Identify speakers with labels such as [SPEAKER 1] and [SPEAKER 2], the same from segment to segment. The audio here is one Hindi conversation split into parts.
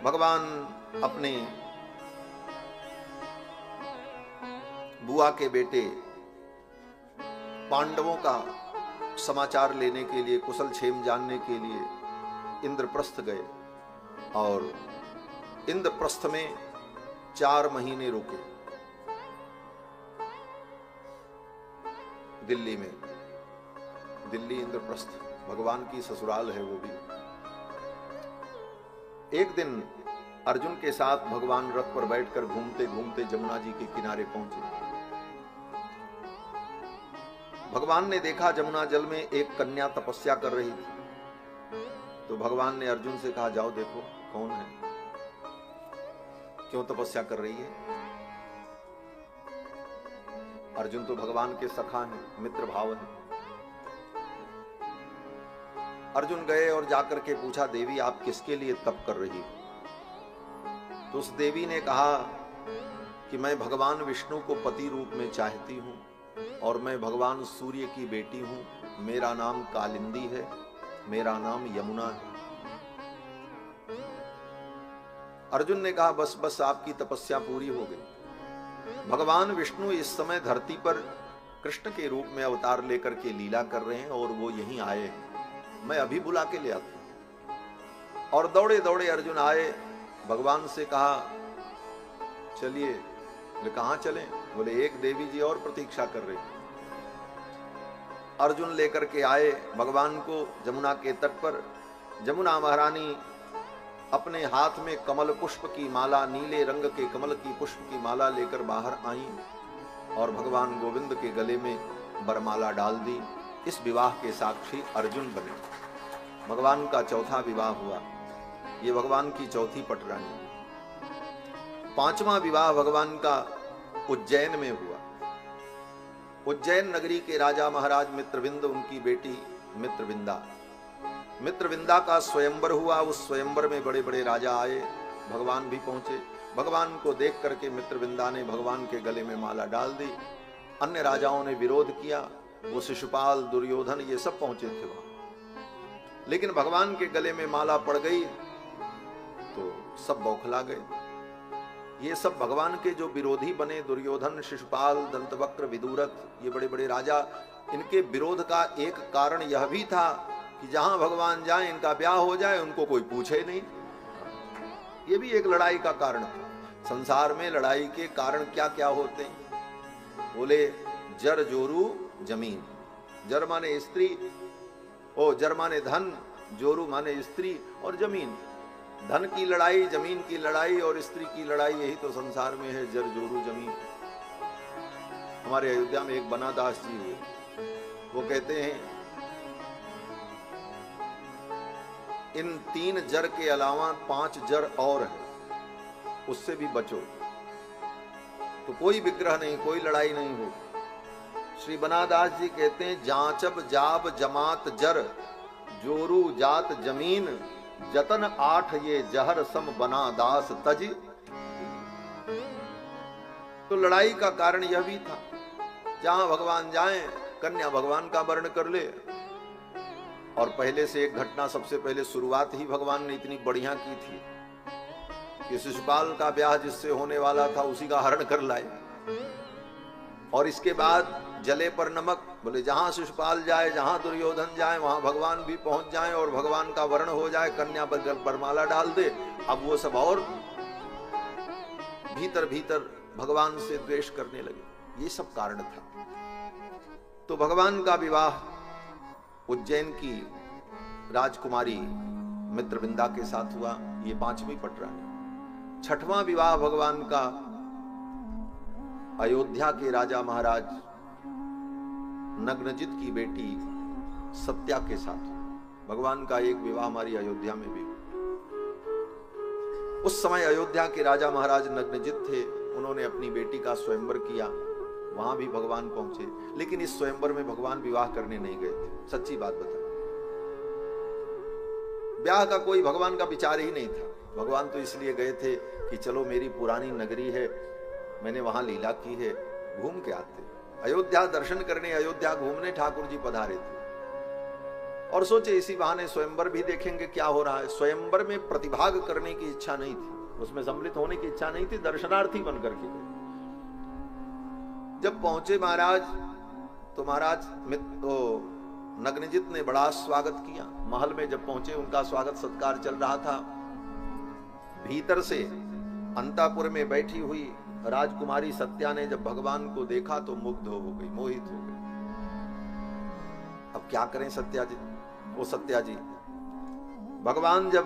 [SPEAKER 1] भगवान अपने बुआ के बेटे पांडवों का समाचार लेने के लिए, कुशल क्षेम जानने के लिए इंद्रप्रस्थ गए और इंद्रप्रस्थ में 4 महीने रुके। दिल्ली में, दिल्ली इंद्रप्रस्थ भगवान की ससुराल है वो भी। एक दिन अर्जुन के साथ भगवान रथ पर बैठकर घूमते घूमते जमुना जी के किनारे पहुंचे। भगवान ने देखा जमुना जल में एक कन्या तपस्या कर रही थी। तो भगवान ने अर्जुन से कहा, जाओ देखो कौन है, क्यों तपस्या कर रही है। अर्जुन तो भगवान के सखा हैं, मित्र भाव है। अर्जुन गए और जाकर के पूछा, देवी आप किसके लिए तप कर रही हो। तो उस देवी ने कहा कि मैं भगवान विष्णु को पति रूप में चाहती हूं और मैं भगवान सूर्य की बेटी हूं। मेरा नाम कालिंदी है, मेरा नाम यमुना है। अर्जुन ने कहा, बस बस आपकी तपस्या पूरी हो गई। भगवान विष्णु इस समय धरती पर कृष्ण के रूप में अवतार लेकर के लीला कर रहे हैं और वो यहीं आए हैं। मैं अभी बुला के ले आता हूं। और दौड़े दौड़े अर्जुन आए, भगवान से कहा, चलिए। बोले कहां चलें। बोले एक देवी जी और प्रतीक्षा कर रही। अर्जुन लेकर के आए भगवान को जमुना के तट पर। जमुना महारानी अपने हाथ में कमल पुष्प की माला, नीले रंग के कमल की पुष्प की माला लेकर बाहर आई और भगवान गोविंद के गले में बरमाला डाल दी। इस विवाह के साक्षी अर्जुन बने। भगवान का चौथा विवाह हुआ। ये भगवान की चौथी पटरानी। 5वां विवाह भगवान का उज्जैन में हुआ। उज्जैन नगरी के राजा महाराज मित्रविंद, उनकी बेटी मित्रविंदा। मित्रविंदा का स्वयंवर हुआ। उस स्वयंवर में बड़े बड़े राजा आए, भगवान भी पहुंचे। भगवान को देख करके मित्रविंदा ने भगवान के गले में माला डाल दी। अन्य राजाओं ने विरोध किया, वो शिशुपाल, दुर्योधन, ये सब पहुंचे थे वहां। लेकिन भगवान के गले में माला पड़ गई तो सब बौखला गए। ये सब भगवान के जो विरोधी बने, दुर्योधन, शिशुपाल, दंतवक्र, विदुरथ, ये बड़े बड़े राजा, इनके विरोध का एक कारण यह भी था कि जहां भगवान जाए इनका ब्याह हो जाए, उनको कोई पूछे नहीं। ये भी एक लड़ाई का कारण था। संसार में लड़ाई के कारण क्या क्या होते हैं। बोले जर जोरू जमीन। जर माने स्त्री, जर माने धन, जोरू माने स्त्री और जमीन। धन की लड़ाई, जमीन की लड़ाई और स्त्री की लड़ाई, यही तो संसार में है, जर जोरू जमीन। हमारे अयोध्या में एक बनादास जी हुए, वो कहते हैं इन 3 जर के अलावा 5 जर और है, उससे भी बचो। तो कोई विग्रह नहीं, कोई लड़ाई नहीं हो। श्री बनादास जी कहते हैं, जांचब जाब जमात जर, जोरू जात जमीन, जतन 8 ये जहर सम बना दास तज। तो लड़ाई का कारण यह भी था, जहां भगवान जाएं कन्या भगवान का वर्ण कर ले। और पहले से एक घटना, सबसे पहले शुरुआत ही भगवान ने इतनी बढ़िया की थी कि शिशुपाल का ब्याह जिससे होने वाला था उसी का हरण कर लाए। और इसके बाद जले पर नमक, बोले जहां शिशुपाल जाए, जहां दुर्योधन जाए, वहां भगवान भी पहुंच जाए और भगवान का वर्ण हो जाए, कन्या पर बरमाला डाल दे। अब वो सब और भीतर भीतर भगवान से द्वेष करने लगे। ये सब कारण था। तो भगवान का विवाह उज्जैन की राजकुमारी मित्रविंदा के साथ हुआ। ये 5वीं पटरानी। 6वां विवाह भगवान का अयोध्या के राजा महाराज नग्नजित की बेटी सत्या के साथ। भगवान का एक विवाह हमारी अयोध्या में भी हुआ। उस समय अयोध्या के राजा महाराज नग्नजित थे, उन्होंने अपनी बेटी का स्वयंवर किया। वहां भी भगवान पहुंचे, लेकिन इस स्वयंवर में भगवान विवाह करने नहीं गए थे। सच्ची बात बता, ब्याह का कोई भगवान का विचार ही नहीं था। भगवान तो इसलिए गए थे कि चलो मेरी पुरानी नगरी है, मैंने वहां लीला की है, घूम के आते। अयोध्या दर्शन करने, अयोध्या घूमने ठाकुर जी पधारे थे। और सोचे इसी बहाने स्वयंवर भी देखेंगे क्या हो रहा है। स्वयंवर में प्रतिभाग करने की इच्छा नहीं थी, उसमें सम्मिलित होने की इच्छा नहीं थी, दर्शनार्थी बनकर के गए। जब पहुंचे महाराज तो महाराज नग्नजित ने बड़ा स्वागत किया। महल में जब पहुंचे उनका स्वागत सत्कार चल रहा था। भीतर से अंतापुर में बैठी हुई राजकुमारी सत्या ने जब भगवान को देखा तो मुग्ध हो गई, मोहित हो गई। अब क्या करें सत्या जी, वो सत्या जी। भगवान जब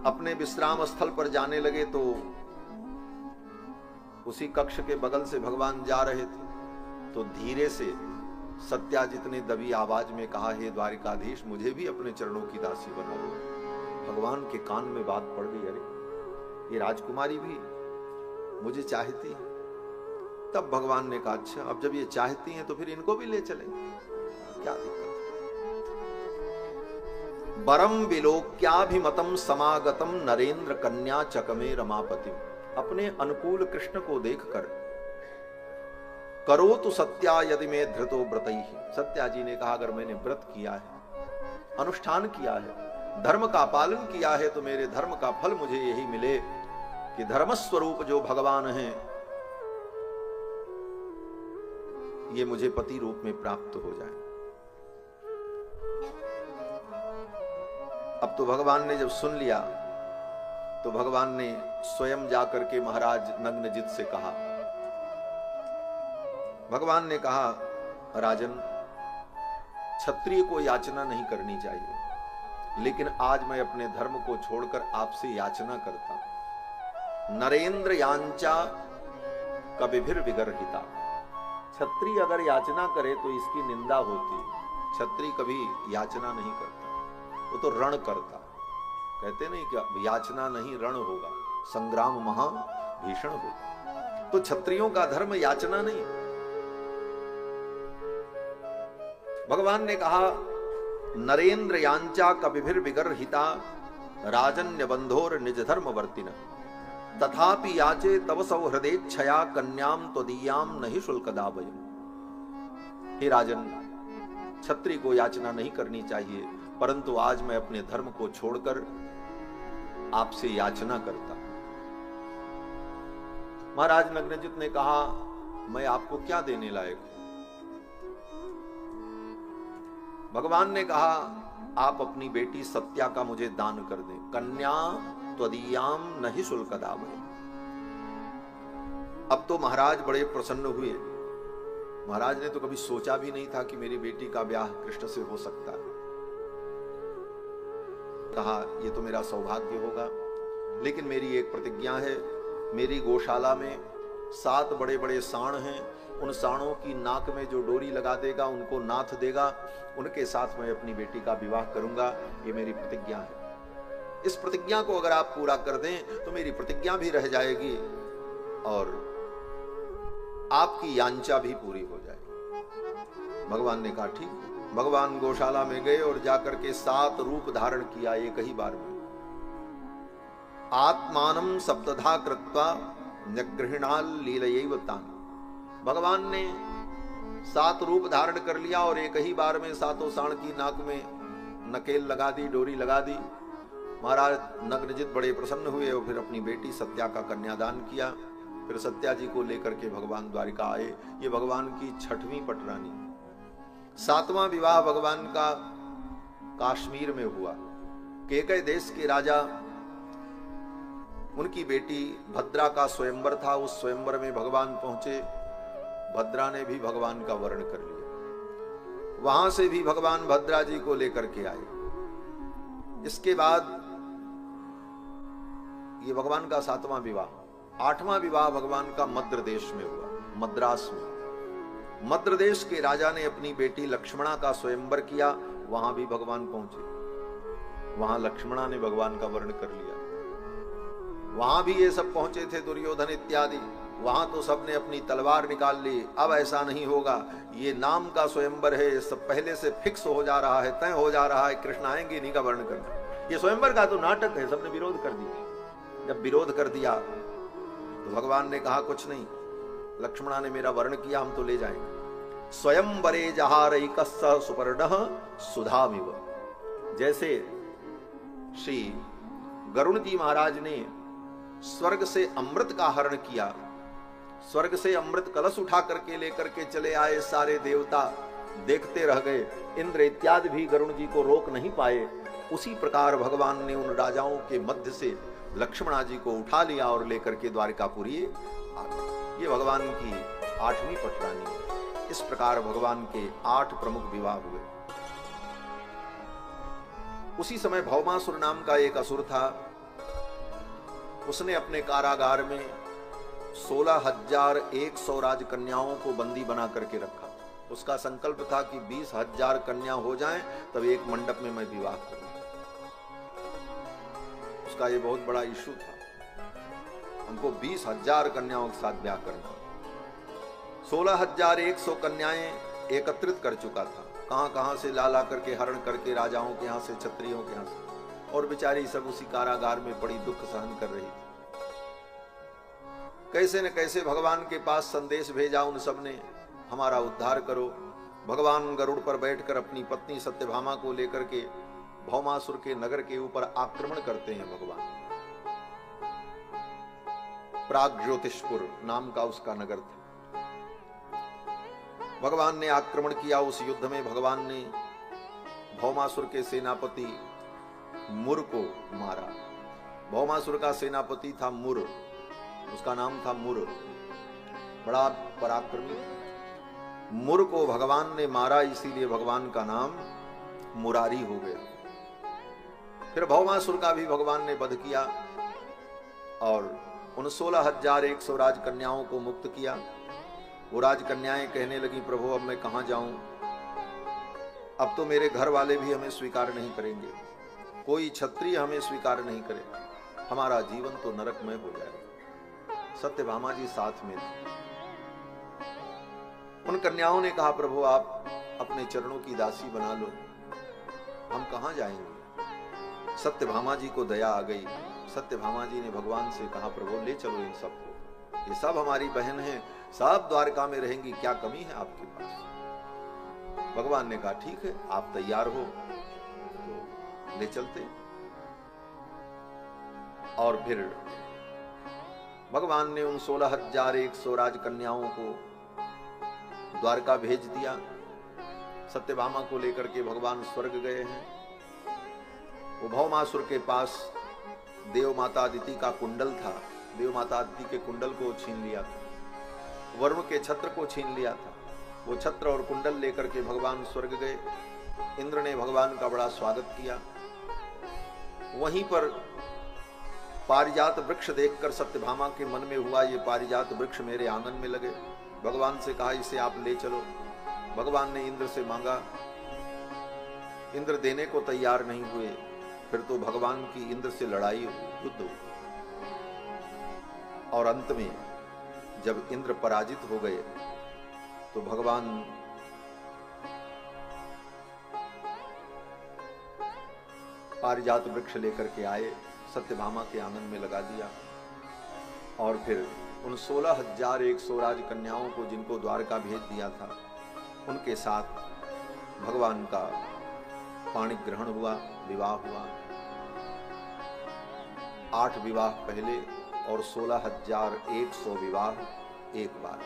[SPEAKER 1] अपने विश्राम स्थल पर जाने लगे तो उसी कक्ष के बगल से भगवान जा रहे थे तो धीरे से सत्याजित ने दबी आवाज में कहा, हे द्वारिकाधीश, मुझे भी अपने चरणों की दासी बना दो। भगवान के कान में बात पड़ गई, अरे ये राजकुमारी भी मुझे चाहती है। तब भगवान ने कहा, अच्छा अब जब ये चाहती हैं तो फिर इनको भी ले चलें, क्या दिक्कत है। बरम विलोक्याभिमतम समागतम नरेंद्र कन्या चकमे रमापति। अपने अनुकूल कृष्ण को देखकर करो तो सत्या यदि में धृतो व्रत ही। सत्या जी ने कहा, अगर मैंने व्रत किया है, अनुष्ठान किया है, धर्म का पालन किया है तो मेरे धर्म का फल मुझे यही मिले कि धर्म स्वरूप जो भगवान हैं ये मुझे पति रूप में प्राप्त हो जाए। अब तो भगवान ने जब सुन लिया तो भगवान ने स्वयं जाकर के महाराज नग्नजित से कहा, भगवान ने कहा, राजन, क्षत्रिय को याचना नहीं करनी चाहिए, लेकिन आज मैं अपने धर्म को छोड़कर आपसे याचना करता हूं। नरेंद्र यांचा कविभिर विगर्हिता। क्षत्रिय अगर याचना करे तो इसकी निंदा होती। क्षत्रिय कभी याचना नहीं करता, वो तो रण करता। कहते नहीं कि याचना नहीं रण होगा, संग्राम महा भीषण होगा। तो क्षत्रियों का धर्म याचना नहीं। भगवान ने कहा, नरेंद्र यांचा कविभिर विगर्हिता राजन्य बंधोर निज धर्म वर्तिन तथापि याचे तव सौहृदेच्छया कन्याम त्वदीयाम नहीं शुल्क दावयम्। हे राजन, क्षत्रिय को याचना नहीं करनी चाहिए, परंतु आज मैं अपने धर्म को छोड़कर आपसे याचना करता। महाराज नग्नजित ने कहा, मैं आपको क्या देने लायक हूं। भगवान ने कहा, आप अपनी बेटी सत्या का मुझे दान कर दें। कन्या त्वदीयाम नहीं शुल्क दावयम्। अब तो महाराज बड़े प्रसन्न हुए। महाराज ने तो कभी सोचा भी नहीं था कि मेरी बेटी का ब्याह कृष्ण से हो सकता है। कहा, ये तो मेरा सौभाग्य होगा, लेकिन मेरी एक प्रतिज्ञा है। मेरी गौशाला में 7 बड़े बड़े सांड हैं, उन सांडों की नाक में जो डोरी लगा देगा उनको नाथ देगा, उनके साथ मैं अपनी बेटी का विवाह करूंगा। ये मेरी प्रतिज्ञा है। इस प्रतिज्ञा को अगर आप पूरा कर दें तो मेरी प्रतिज्ञा भी रह जाएगी और आपकी यांचा भी पूरी हो जाएगी। भगवान ने कहा, ठीक। भगवान गौशाला में गए और जाकर के 7 रूप धारण किया एक ही बार में। आत्मानम सप्तधा कृत्वा न्यगृहिणाल लीलयैव तान्। भगवान ने 7 रूप धारण कर लिया और एक ही बार में 7 सांड की नाक में नकेल लगा दी, डोरी लगा दी। महाराज नग्नजित बड़े प्रसन्न हुए और फिर अपनी बेटी सत्या का कन्यादान किया। फिर सत्या जी को लेकर के भगवान द्वारिका आए। ये भगवान की 6वीं पटरानी। 7वां विवाह भगवान का काश्मीर में हुआ। केकय देश के राजा, उनकी बेटी भद्रा का स्वयंवर था। उस स्वयंवर में भगवान पहुंचे। भद्रा ने भी भगवान का वर्ण कर लिया। वहां से भी भगवान भद्रा जी को लेकर के आए। इसके बाद ये भगवान का 7वां विवाह। 8वां विवाह भगवान का मद्र देश में हुआ, मद्रास में। मद्र देश के राजा ने अपनी बेटी लक्ष्मणा का स्वयंवर किया। वहां भी भगवान पहुंचे। वहां लक्ष्मणा ने भगवान का वर्ण कर लिया। वहां भी ये सब पहुंचे थे, दुर्योधन इत्यादि। वहां तो सबने अपनी तलवार निकाल ली। अब ऐसा नहीं होगा, ये नाम का स्वयंवर है, सब पहले से फिक्स हो जा रहा है, तय हो जा रहा है, कृष्ण आएंगे इन्हीं का वर्ण करना। ये स्वयंवर का तो नाटक है। सबने विरोध कर दिया। जब विरोध कर दिया तो भगवान ने कहा, कुछ नहीं, लक्ष्मणा ने मेरा वर्ण किया, हम तो ले जाएंगे। स्वयंवरे जहारैकस्य सुपर्णः सुधामिव। जैसे श्री गरुड़ जी महाराज ने स्वर्ग से अमृत का हरण किया, स्वर्ग से अमृत कलश उठा करके लेकर के चले आए, सारे देवता देखते रह गए, इंद्र इत्यादि भी गरुड़ जी को रोक नहीं पाए। उसी प्रकार भगवान ने उन राजाओं के मध्य से लक्ष्मणा जी को उठा लिया और लेकर के द्वारिकापुरी आ गए। ये भगवान की 8वीं पटरानी है। इस प्रकार भगवान के 8 प्रमुख विवाह हुए। उसी समय भौमासुर नाम का एक असुर था। उसने अपने कारागार में 16,100 राजकन्याओं को बंदी बना करके रखा। उसका संकल्प था कि 20,000 कन्या हो जाएं तब एक मंडप में मैं विवाह करूं। उसका ये बहुत बड़ा इशू था, हमको 20,000 कन्याओं के साथ ब्याह करना। 16,100 कन्याएं एकत्रित कर चुका था, कहां कहां से ला करके हरण करके, राजाओं के यहां से, क्षत्रियों के यहां से, और बेचारी सब उसी कारागार में पड़ी दुख सहन कर रही थी। कैसे न कैसे भगवान के पास संदेश भेजा उन सब ने, हमारा उद्धार करो। भगवान गरुड़ पर बैठकर अपनी पत्नी सत्यभामा को लेकर के भौमासुर के नगर के ऊपर आक्रमण करते हैं। भगवान प्राग्ज्योतिषपुर नाम का उसका नगर था। भगवान ने आक्रमण किया। उस युद्ध में भगवान ने भौमासुर के सेनापति मुर को मारा। भौमासुर का सेनापति था मुर, उसका नाम था मुर, बड़ा पराक्रमी। मुर को भगवान ने मारा, इसीलिए भगवान का नाम मुरारी हो गया। फिर भौमासुर का भी भगवान ने वध किया और उन 16,100 राजकन्याओं को मुक्त किया। वो राजकन्याएं कहने लगी, प्रभु अब मैं कहां जाऊं, अब तो मेरे घर वाले भी हमें स्वीकार नहीं करेंगे, कोई क्षत्रिय हमें स्वीकार नहीं करे, हमारा जीवन तो नरकमय हो जाएगा। सत्यभामा जी साथ में थी। उन कन्याओं ने कहा, प्रभु आप अपने चरणों की दासी बना लो, हम कहां जाएंगे। सत्यभामा जी को दया आ गई। सत्यभामा जी ने भगवान से कहा, प्रभु ले चलो इन सबको, ये सब हमारी बहन हैं, सब द्वारका में रहेंगी, क्या कमी है आपके पास। भगवान ने कहा ठीक है, आप तैयार हो तो ले चलते। और फिर भगवान ने उन 16,100 राजकन्याओं को द्वारका भेज दिया। सत्यभामा को लेकर के भगवान स्वर्ग गए हैं। वो भौमासुर के पास देव माता अदिति का कुंडल था, देव माता अदिति के कुंडल को छीन लिया था, वरुण के छत्र को छीन लिया था। वो छत्र और कुंडल लेकर के भगवान स्वर्ग गए। इंद्र ने भगवान का बड़ा स्वागत किया। वहीं पर पारिजात वृक्ष देखकर सत्यभामा के मन में हुआ, ये पारिजात वृक्ष मेरे आंगन में लगे। भगवान से कहा इसे आप ले चलो। भगवान ने इंद्र से मांगा, इंद्र देने को तैयार नहीं हुए। फिर तो भगवान की इंद्र से लड़ाई, युद्ध हुई। और अंत में जब इंद्र पराजित हो गए तो भगवान पारिजात वृक्ष लेकर के आए, सत्यभामा के आंगन में लगा दिया। और फिर उन 16,100 राजकन्याओं को जिनको द्वारका भेज दिया था, उनके साथ भगवान का पाणी ग्रहण हुआ, विवाह हुआ। 8 विवाह पहले और 16,100 विवाह एक बार,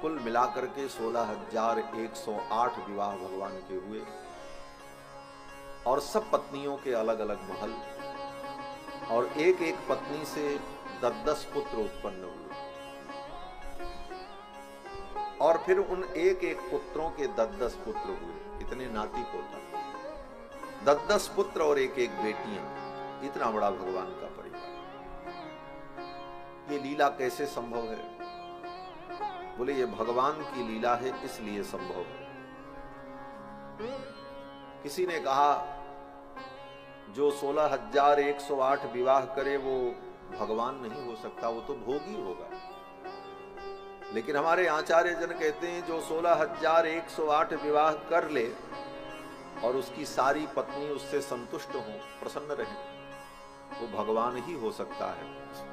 [SPEAKER 1] कुल मिलाकर के 16,108 विवाह भगवान के हुए। और सब पत्नियों के अलग अलग महल, और एक एक पत्नी से 10-10 पुत्र उत्पन्न हुए। और फिर उन एक एक पुत्रों के 10-10 पुत्र हुए, इतने नाती पोता, 10-10 पुत्र और एक एक बेटियां। इतना बड़ा भगवान का परिवार। ये लीला कैसे संभव है? बोले ये भगवान की लीला है, इसलिए संभव है। किसी ने कहा जो 16,108 विवाह करे वो भगवान नहीं हो सकता, वो तो भोगी होगा। लेकिन हमारे आचार्य जन कहते हैं जो 16,108 विवाह कर ले और उसकी सारी पत्नी उससे संतुष्ट हो, प्रसन्न रहे, वो भगवान ही हो सकता है,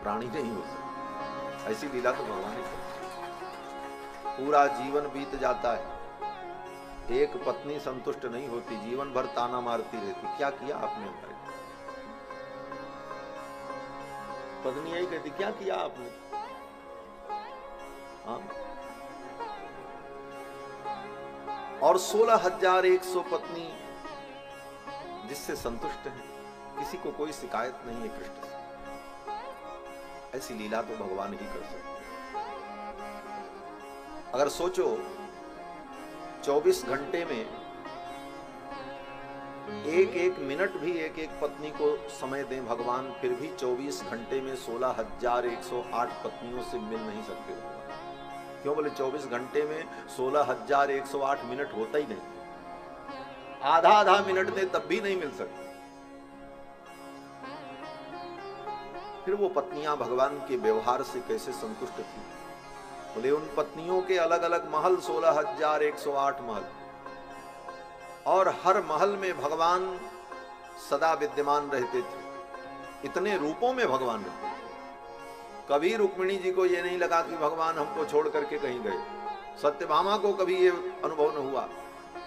[SPEAKER 1] प्राणी नहीं हो सकता। ऐसी लीला तो भगवान ही करते। पूरा जीवन बीत जाता है, एक पत्नी संतुष्ट नहीं होती, जीवन भर ताना मारती रहती, क्या किया आपने हमारे? पत्नी यही कहती, क्या किया आपने? हाँ? और 16,100 पत्नी जिससे संतुष्ट है, किसी को कोई शिकायत नहीं है कृष्ण से। ऐसी लीला तो भगवान ही कर सकते। अगर सोचो 24 घंटे में एक एक मिनट भी एक एक पत्नी को समय दें भगवान, फिर भी 24 घंटे में 16,108 पत्नियों से मिल नहीं सकते भगवान। क्यों बोले? 24 घंटे में 16,108 मिनट होता ही नहीं, आधा आधा मिनट दे तब भी नहीं मिल सकते। फिर वो पत्नियां भगवान के व्यवहार से कैसे संतुष्ट थी? बोले उन पत्नियों के अलग अलग महल, 16,108 महल, और हर महल में भगवान सदा विद्यमान रहते थे। इतने रूपों में भगवान रहते। कभी रुक्मिणी जी को यह नहीं लगा कि भगवान हमको छोड़ करके कहीं गए। सत्यभामा को कभी ये अनुभव न हुआ।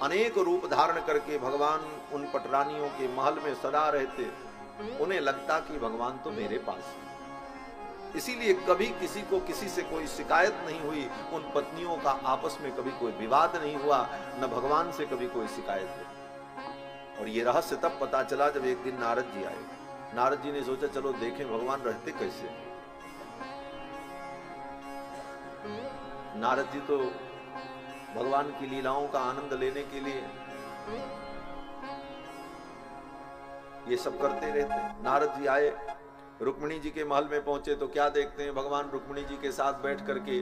[SPEAKER 1] अनेक रूप धारण करके भगवान उन पटरानियों के महल में सदा रहते। उन्हें लगता कि भगवान तो मेरे पास है। इसीलिए कभी किसी को किसी से कोई शिकायत नहीं हुई। उन पत्नियों का आपस में कभी कोई विवाद नहीं हुआ, न भगवान से कभी कोई शिकायत हुई। और ये रहस्य तब पता चला जब एक दिन नारद जी आए। नारद जी ने सोचा चलो देखें भगवान रहते कैसे। नारद जी तो भगवान की लीलाओं का आनंद लेने के लिए ये सब करते रहते। नारद जी आए, रुक्मिणी जी के महल में पहुंचे तो क्या देखते हैं? भगवान रुक्मिणी जी के साथ बैठ करके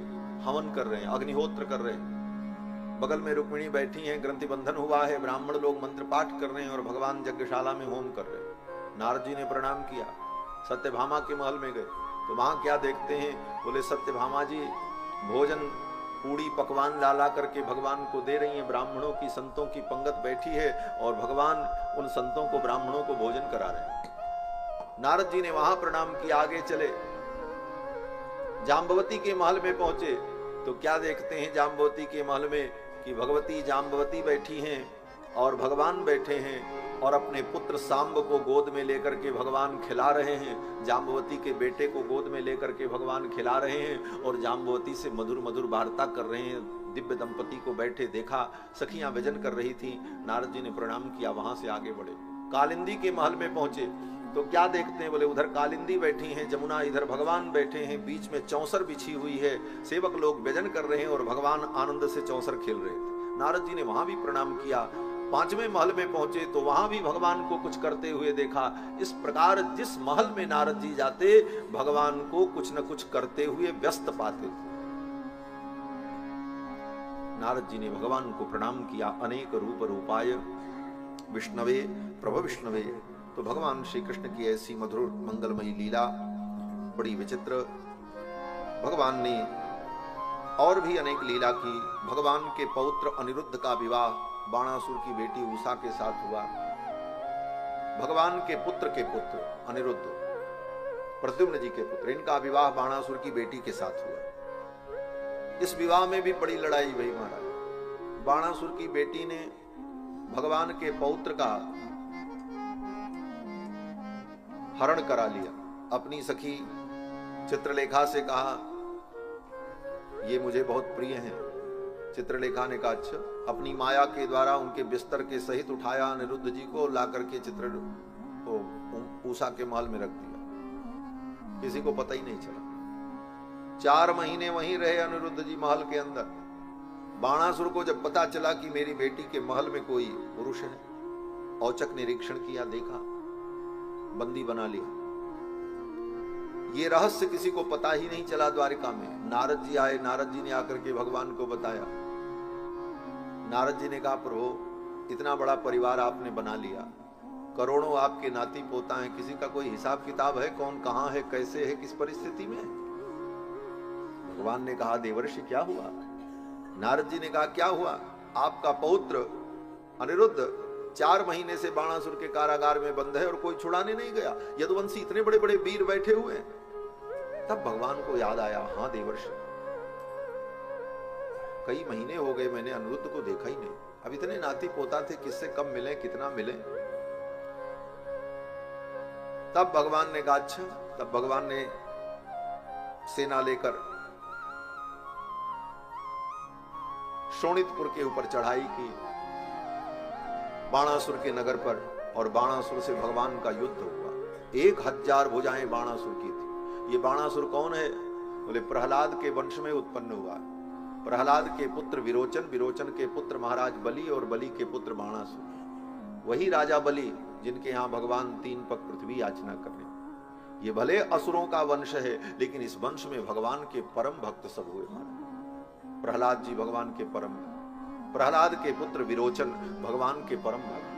[SPEAKER 1] हवन कर रहे हैं, अग्निहोत्र कर रहे हैं। बगल में रुक्मिणी बैठी हैं, ग्रंथि बंधन हुआ है, ब्राह्मण लोग मंत्र पाठ कर रहे हैं और भगवान यज्ञशाला में होम कर रहे हैं। नारद जी ने प्रणाम किया, सत्यभामा के महल में गए तो वहां क्या देखते हैं? बोले सत्यभामा जी भोजन पूड़ी पकवान ला करके भगवान को दे रही हैं। ब्राह्मणों की, संतों की पंगत बैठी है और भगवान उन संतों को, ब्राह्मणों को भोजन करा रहे हैं। नारद जी ने वहां प्रणाम किया, आगे चले, जाम्बवती के महल में पहुंचे तो क्या देखते हैं? जाम्बवती के महल में कि भगवती जाम्बवती बैठी हैं और भगवान बैठे हैं और अपने पुत्र सांब को गोद में लेकर के भगवान खिला रहे हैं। जाम्बवती के बेटे को गोद में लेकर के भगवान खिला रहे हैं और जाम्बवती से मधुर मधुर वार्ता कर रहे हैं। दिव्य दंपति को बैठे देखा, सखियां व्यजन कर रही थी। नारद जी ने प्रणाम किया, वहां से आगे बढ़े, कालिंदी के महल में पहुंचे तो क्या देखते हैं? बोले उधर कालिंदी बैठी हैं, जमुना, इधर भगवान बैठे हैं, बीच में चौसर बिछी हुई है, सेवक लोग व्यजन कर रहे हैं और भगवान आनंद से चौसर खेल रहे थे। नारद जी ने वहां भी प्रणाम किया। पांचवें महल में पहुंचे तो वहां भी भगवान को कुछ करते हुए देखा। इस प्रकार जिस महल में नारद जी जाते भगवान को कुछ न कुछ करते हुए व्यस्त पाते थे। नारद जी ने भगवान को प्रणाम किया, अनेक रूप रूपाय विष्णवे प्रभ विष्णवे। तो भगवान श्री कृष्ण की ऐसी मधुर मंगलमयी लीला बड़ी विचित्र। भगवान ने और भी अनेक लीला की। भगवान के पौत्र अनिरुद्ध का विवाह बाणासुर की बेटी उषा के साथ हुआ। भगवान के पुत्र अनिरुद्ध, प्रद्युम्न जी के पुत्र, इनका विवाह बाणासुर की बेटी के साथ हुआ। इस विवाह में भी बड़ी लड़ाई हुई महाराज। बाणासुर की बेटी ने भगवान के पौत्र का हरण करा लिया। अपनी सखी चित्रलेखा से कहा ये मुझे बहुत प्रिय हैं। चित्रलेखा ने कहा अच्छा। अपनी माया के द्वारा उनके बिस्तर के सहित उठाया अनिरुद्ध जी को, ला करके उषा के महल में रख दिया। किसी को पता ही नहीं चला। 4 महीने वहीं रहे अनिरुद्ध जी महल के अंदर। बाणासुर को जब पता चला कि मेरी बेटी के महल में कोई पुरुष है, औचक निरीक्षण किया, देखा, बंदी बना लिया। ये रहस्य किसी को पता ही नहीं चला द्वारिका में। नारद जी आए, नारद जी ने आकर के भगवान को बताया। नारद जी ने कहा प्रभु इतना बड़ा परिवार आपने बना लिया, करोड़ों आपके नाती पोता हैं, किसी का कोई हिसाब किताब है? कौन कहां है, कैसे है, किस परिस्थिति में? भगवान ने कहा देवर्षि क्या हुआ? नारद जी ने कहा क्या हुआ? आपका पौत्र अनिरुद्ध 4 महीने से बाणासुर के कारागार में बंद है और कोई छुड़ाने नहीं गया। यदुवंशी इतने बड़े बड़े वीर बैठे हुए हैं। तब भगवान को याद आया, हाँ देवर्षि कई महीने हो गए मैंने अनिरुद्ध को देखा ही नहीं। अब इतने नाती पोता थे, किससे कम मिले, कितना मिले। तब भगवान ने कहा अच्छा। तब भगवान ने सेना लेकर शोणितपुर के ऊपर चढ़ाई की, बाणासुर के नगर पर, और बाणासुर से भगवान का युद्ध हुआ। 1000 भुजाएं बाणासुर की थी। ये बाणासुर कौन है? बोले प्रहलाद के वंश में उत्पन्न हुआ। प्रहलाद के पुत्र विरोचन, विरोचन के पुत्र महाराज बलि, और बलि के पुत्र बाणासुर। वही राजा बलि जिनके यहां भगवान 3 पग पृथ्वी याचना कर रहे। ये भले असुरों का वंश है, लेकिन इस वंश में भगवान के परम भक्त सब हुए महाराज। प्रहलाद जी भगवान के परम, प्रहलाद के पुत्र विरोचन भगवान के परम भक्त,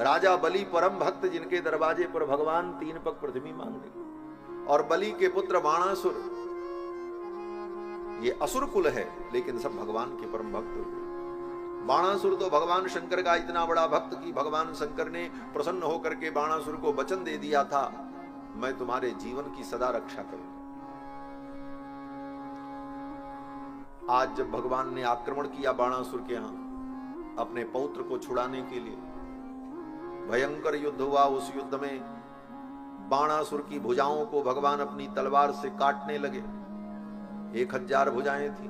[SPEAKER 1] राजा बलि परम भक्त जिनके दरवाजे पर भगवान 3 पग पृथ्वी मांगते, और बलि के पुत्र बाणासुर। ये असुर कुल है, लेकिन सब भगवान के परम भक्त हुए। बाणासुर तो भगवान शंकर का इतना बड़ा भक्त कि भगवान शंकर ने प्रसन्न होकर के बाणासुर को वचन दे दिया था, मैं तुम्हारे जीवन की सदा रक्षा करूंगा। आज जब भगवान ने आक्रमण किया बाणासुर के यहां अपने पौत्र को छुड़ाने के लिए, भयंकर युद्ध हुआ। उस युद्ध में बाणासुर की भुजाओं को भगवान अपनी तलवार से काटने लगे। 1000 भुजाएं थी।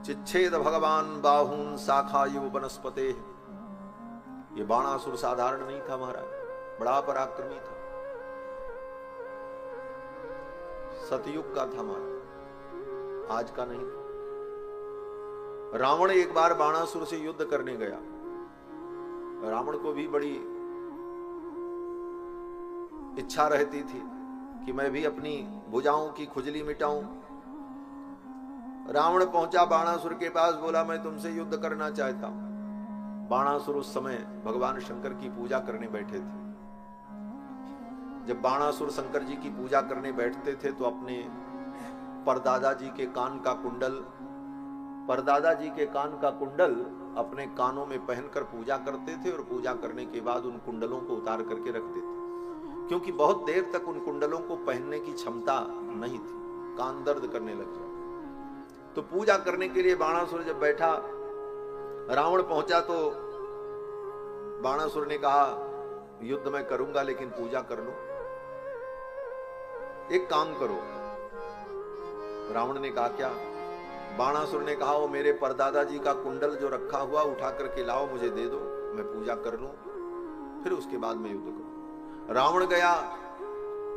[SPEAKER 1] चिच्छेद भगवान बाहून शाखायु वनस्पते। ये बाणासुर साधारण नहीं था महाराज, बड़ा पराक्रमी था, सतयुग का था महाराज, आज का नहीं था। रावण एक बार बाणासुर से युद्ध करने गया। रावण को भी बड़ी इच्छा रहती थी कि मैं भी अपनी भुजाओं की खुजली मिटाऊं। रावण पहुंचा बाणासुर के पास, बोला मैं तुमसे युद्ध करना चाहता हूं। बाणासुर उस समय भगवान शंकर की पूजा करने बैठे थे। जब बाणासुर शंकर जी की पूजा करने बैठते थे तो अपने परदादा जी के कान का कुंडल, परदादा जी के कान का कुंडल अपने कानों में पहनकर पूजा करते थे, और पूजा करने के बाद उन कुंडलों को उतार करके रख देते, क्योंकि बहुत देर तक उन कुंडलों को पहनने की क्षमता नहीं थी, कान दर्द करने लग जाए। तो पूजा करने के लिए बाणासुर जब बैठा, रावण पहुंचा तो बाणासुर ने कहा युद्ध मैं करूंगा लेकिन पूजा कर लो, एक काम करो। रावण ने कहा क्या? बाणासुर ने कहा वो मेरे परदादा जी का कुंडल जो रखा हुआ उठा करके लाओ, मुझे दे दो, मैं पूजा कर लूं, फिर उसके बाद मैं युद्ध करूं। रावण गया,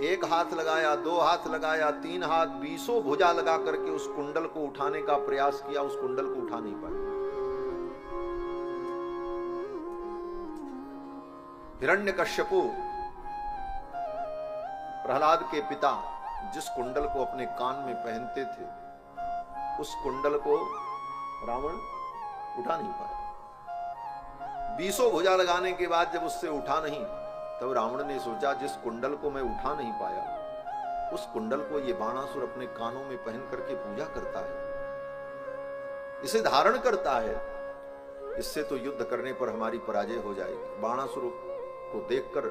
[SPEAKER 1] 1 हाथ लगाया, 2 हाथ लगाया, 3 हाथ, 20 भुजा लगा करके उस कुंडल को उठाने का प्रयास किया, उस कुंडल को उठा नहीं पाया। हिरण्यकश्यपु प्रहलाद के पिता जिस कुंडल को अपने कान में पहनते थे, उस कुंडल को रावण उठा नहीं पाया। 20 भुजा लगाने के बाद जब उससे उठा नहीं, तब रावण ने सोचा जिस कुंडल को मैं उठा नहीं पाया, उस कुंडल को ये बाणासुर अपने कानों में पहन करके पूजा करता है, इसे धारण करता है, इससे तो युद्ध करने पर हमारी पराजय हो जाएगी। बाणासुर को देखकर,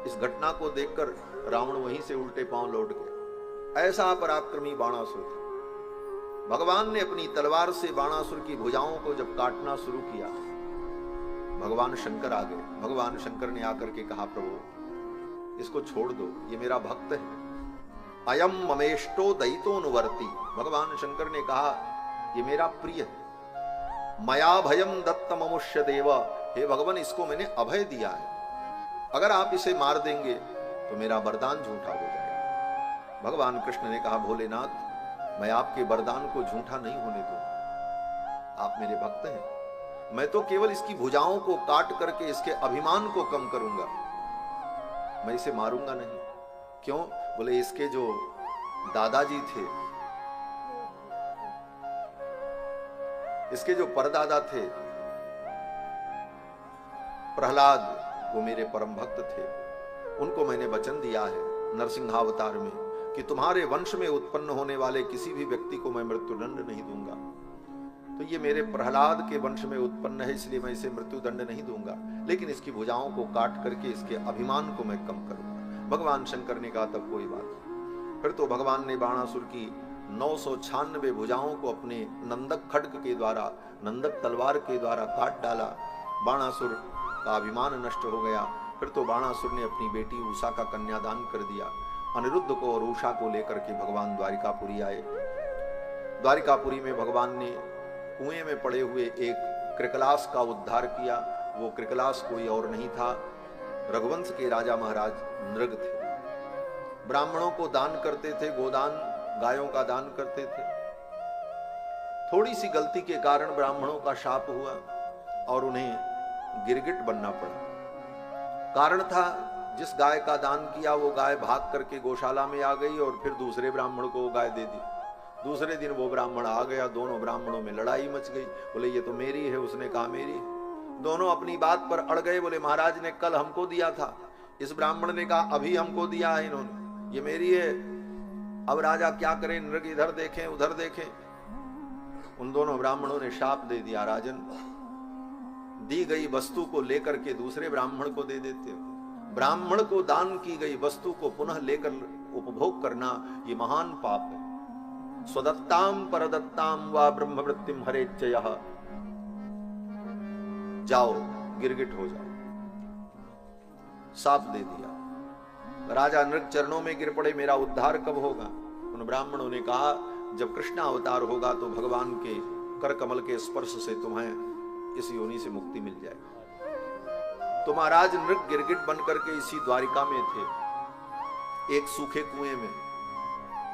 [SPEAKER 1] इस घटना को देखकर रावण वहीं से उल्टे पांव लौट गया। ऐसा पराक्रमी बाणासुर था। भगवान ने अपनी तलवार से बाणासुर की भुजाओं को जब काटना शुरू किया, भगवान शंकर आ गए। भगवान शंकर ने आकर के कहा प्रभु इसको छोड़ दो, ये मेरा भक्त है। अयम ममेष्टो दयितोनुवर्ती। भगवान शंकर ने कहा ये मेरा प्रिय है। मया भयम दत्त ममुष्य देव। हे भगवान इसको मैंने अभय दिया है, अगर आप इसे मार देंगे तो मेरा वरदान झूठा हो जाएगा। भगवान कृष्ण ने कहा भोलेनाथ मैं आपके वरदान को झूठा नहीं होने दूंगा, आप मेरे भक्त हैं, मैं तो केवल इसकी भुजाओं को काट करके इसके अभिमान को कम करूंगा, मैं इसे मारूंगा नहीं। क्यों? बोले इसके जो दादाजी थे, इसके जो परदादा थे प्रहलाद, वो मेरे परम भक्त थे, उनको मैंने वचन दिया है नरसिंहावतार में कि तुम्हारे वंश में उत्पन्न होने वाले किसी भी व्यक्ति को मैं मृत्युदंड नहीं दूंगा। तो ये मेरे प्रहलाद के वंश में उत्पन्न है, इसलिए मैं इसे मृत्युदंड नहीं दूंगा, लेकिन इसकी भुजाओं को काट करके इसके अभिमान को मैं कम करूंगा। भगवान शंकर ने कहा तब कोई बात नहीं। फिर तो भगवान ने बाणासुर की 996 भुजाओं को अपने नंदक खड्ग के द्वारा, नंदक तलवार के द्वारा काट डाला। बाणासुर का अभिमान नष्ट हो गया। फिर तो बाणासुर ने अपनी बेटी उषा का कन्यादान कर दिया। अनिरुद्ध को और उषा को लेकर के भगवान द्वारिकापुरी आए। द्वारिकापुरी में भगवान ने कुएं में पड़े हुए एक कृकलास का उद्धार किया। वो कृकलास कोई और नहीं था, रघुवंश के राजा महाराज नृग थे। ब्राह्मणों को दान करते थे, गोदान, गायों का दान करते थे। थोड़ी सी गलती के कारण ब्राह्मणों का शाप हुआ और उन्हें गिरगिट बनना पड़ा। कारण था, जिस गाय का दान किया वो गाय भाग करके गौशाला में आ गई और फिर दूसरे ब्राह्मण को वो गाय दे दी। दूसरे दिन वो ब्राह्मण आ गया, दोनों ब्राह्मणों में लड़ाई मच गई। बोले ये तो मेरी है, उसने कहा मेरी है। दोनों अपनी बात पर अड़ गए। बोले महाराज ने कल हमको दिया था, इस ब्राह्मण ने कहा अभी हमको दिया है इन्होंने, ये मेरी है। अब राजा क्या करें, नृग इधर देखें उधर देखें। उन दोनों ब्राह्मणों ने शाप दे दिया, राजन दी गई वस्तु को लेकर के दूसरे ब्राह्मण को दे देते हो। ब्राह्मण को दान की गई वस्तु को पुनः लेकर उपभोग करना ये महान पाप है। स्वदत्ताम परदत्ताम वा ब्रह्मवृत्तिम हरेच्चयः, जाओ गिरगिट हो जाओ, साप दे दिया। राजा नृग चरणों में गिर पड़े, मेरा उद्धार कब होगा। उन ब्राह्मणों ने कहा जब कृष्ण अवतार होगा तो भगवान के कर कमल के स्पर्श से तुम्हें इस योनि से मुक्ति मिल जाएगी। तो महाराज नृग गिरगिट बनकर के इसी द्वारिका में थे, एक सूखे कुएं में।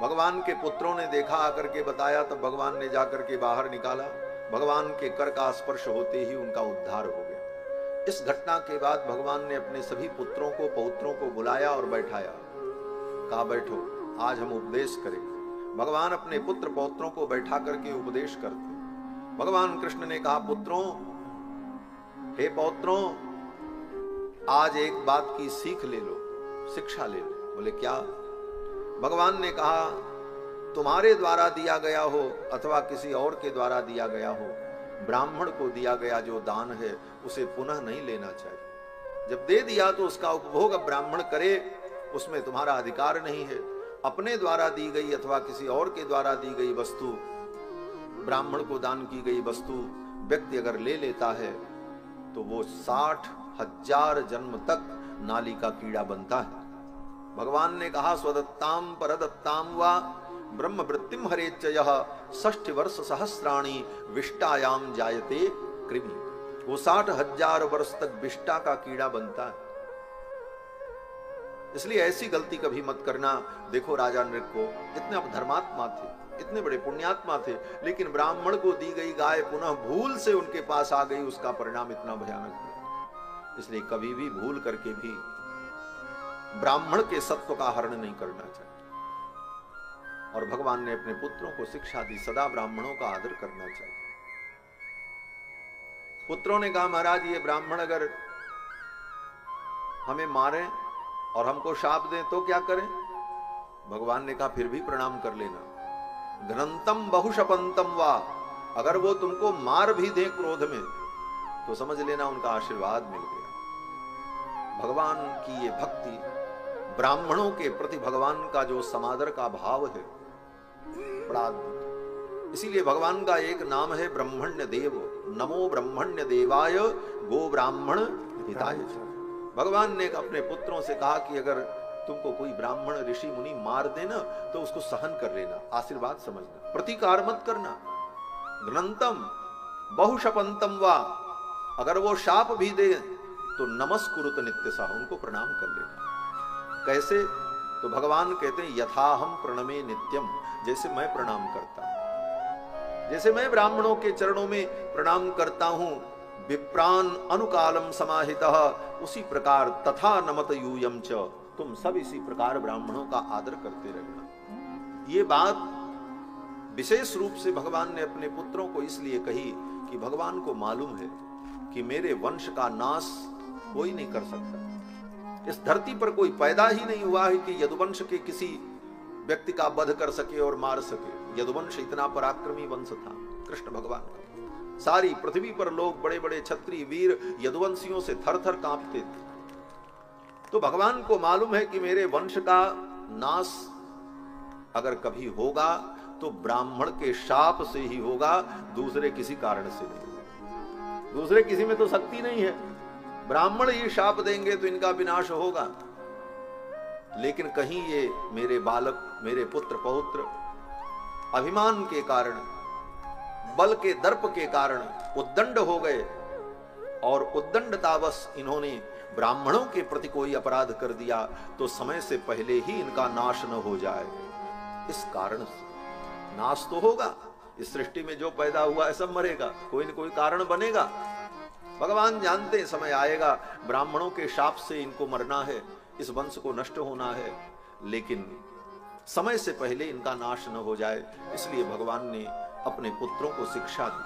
[SPEAKER 1] भगवान के पुत्रों ने देखा, आकर के बताया, तब भगवान ने जाकर के बाहर निकाला। भगवान के कर का स्पर्श होते ही उनका उद्धार हो गया। इस घटना के बाद भगवान ने अपने सभी पुत्रों को पौत्रों को बुलाया और बैठाया। कहा बैठो, आज हम उपदेश करेंगे। भगवान अपने पुत्र पौत्रों को बैठा करके उपदेश करते। भगवान कृष्ण ने कहा पुत्रों, हे पौत्रों, आज एक बात की सीख ले लो, शिक्षा ले लो। बोले क्या। भगवान ने कहा तुम्हारे द्वारा दिया गया हो अथवा किसी और के द्वारा दिया गया हो, ब्राह्मण को दिया गया जो दान है उसे पुनः नहीं लेना चाहिए। जब दे दिया तो उसका उपभोग अब ब्राह्मण करे, उसमें तुम्हारा अधिकार नहीं है। अपने द्वारा दी गई अथवा किसी और के द्वारा दी गई वस्तु, ब्राह्मण को दान की गई वस्तु व्यक्ति अगर ले लेता है तो वो 60,000 जन्म तक नाली का कीड़ा बनता है। भगवान ने कहा स्वदत्ताम परदत्ताम वा ब्रह्मवृत्तिम हरेच्चयः 60 वर्ष सहस्राणि विष्टायाम जायते कृमि। वो 60,000 वर्ष तक विष्टा का कीड़ा बनता है। इसलिए ऐसी गलती कभी मत करना। देखो राजा नृग को, इतने धर्मात्मा थे, इतने बड़े पुण्यात्मा थे, लेकिन ब्राह्मण को दी गई गाय पुनः भूल से उनके पास आ गई, उसका परिणाम इतना भयानक है। इसलिए कभी भी भूल करके भी ब्राह्मण के सत्व का हरण नहीं करना चाहिए। और भगवान ने अपने पुत्रों को शिक्षा दी, सदा ब्राह्मणों का आदर करना चाहिए। पुत्रों ने कहा महाराज ये ब्राह्मण अगर हमें मारे और हमको शाप दें तो क्या करें। भगवान ने कहा फिर भी प्रणाम कर लेना। घ्नंतम बहुशपंतम वा, अगर वो तुमको मार भी दें क्रोध में तो समझ लेना उनका आशीर्वाद मिल गया। भगवान की ये भक्ति, ब्राह्मणों के प्रति भगवान का जो समादर का भाव है, बड़ा अद्भुत। इसीलिए भगवान का एक नाम है ब्रह्मण्य देव। नमो ब्रह्मण्य देवाय गो ब्राह्मण हिताय। भगवान ने अपने पुत्रों से कहा कि अगर तुमको कोई ब्राह्मण ऋषि मुनि मार देना तो उसको सहन कर लेना, आशीर्वाद समझना, प्रतिकार मत करना। घ्नंतम बहुशपंतम वा, अगर वो शाप भी दे तो नमस्कुरुत नित्यशः, उनको प्रणाम कर लेना। कैसे। तो भगवान कहते हैं यथाहम प्रणमे नित्यम, जैसे मैं प्रणाम करता हूं, जैसे मैं ब्राह्मणों के चरणों में प्रणाम करता हूं, विप्रान अनुकालम समाहितः, उसी प्रकार तथा नमत यूयम च, तुम सब इसी प्रकार ब्राह्मणों का आदर करते रहना। ये बात विशेष रूप से भगवान ने अपने पुत्रों को इसलिए कही कि भगवान को मालूम है कि मेरे वंश का नाश कोई नहीं कर सकता। इस धरती पर कोई पैदा ही नहीं हुआ है कि यदुवंश के किसी व्यक्ति का वध कर सके और मार सके। यदुवंश इतना पराक्रमी वंश था कृष्ण भगवान का। सारी पृथ्वी पर लोग बड़े बड़े क्षत्रिय वीर यदुवंशियों से थर थर कांपते थे। तो भगवान को मालूम है कि मेरे वंश का नाश अगर कभी होगा तो ब्राह्मण के शाप से ही होगा, दूसरे किसी कारण से नहीं। दूसरे किसी में तो शक्ति नहीं है, ब्राह्मण ही शाप देंगे तो इनका विनाश होगा। लेकिन कहीं ये मेरे बालक, मेरे पुत्र पौत्र अभिमान के कारण, बल के दर्प के कारण उद्दंड हो गए, और उद्दंडतावश इन्होंने ब्राह्मणों के प्रति कोई अपराध कर दिया, तो समय से पहले ही इनका नाश न हो जाए। इस कारण से नाश तो होगा, इस सृष्टि में जो पैदा हुआ है सब मरेगा, कोई न कोई कारण बनेगा। भगवान जानते समय आएगा, ब्राह्मणों के शाप से इनको मरना है, इस वंश को नष्ट होना है, लेकिन समय से पहले इनका नाश न हो जाए, इसलिए भगवान ने अपने पुत्रों को शिक्षा दी।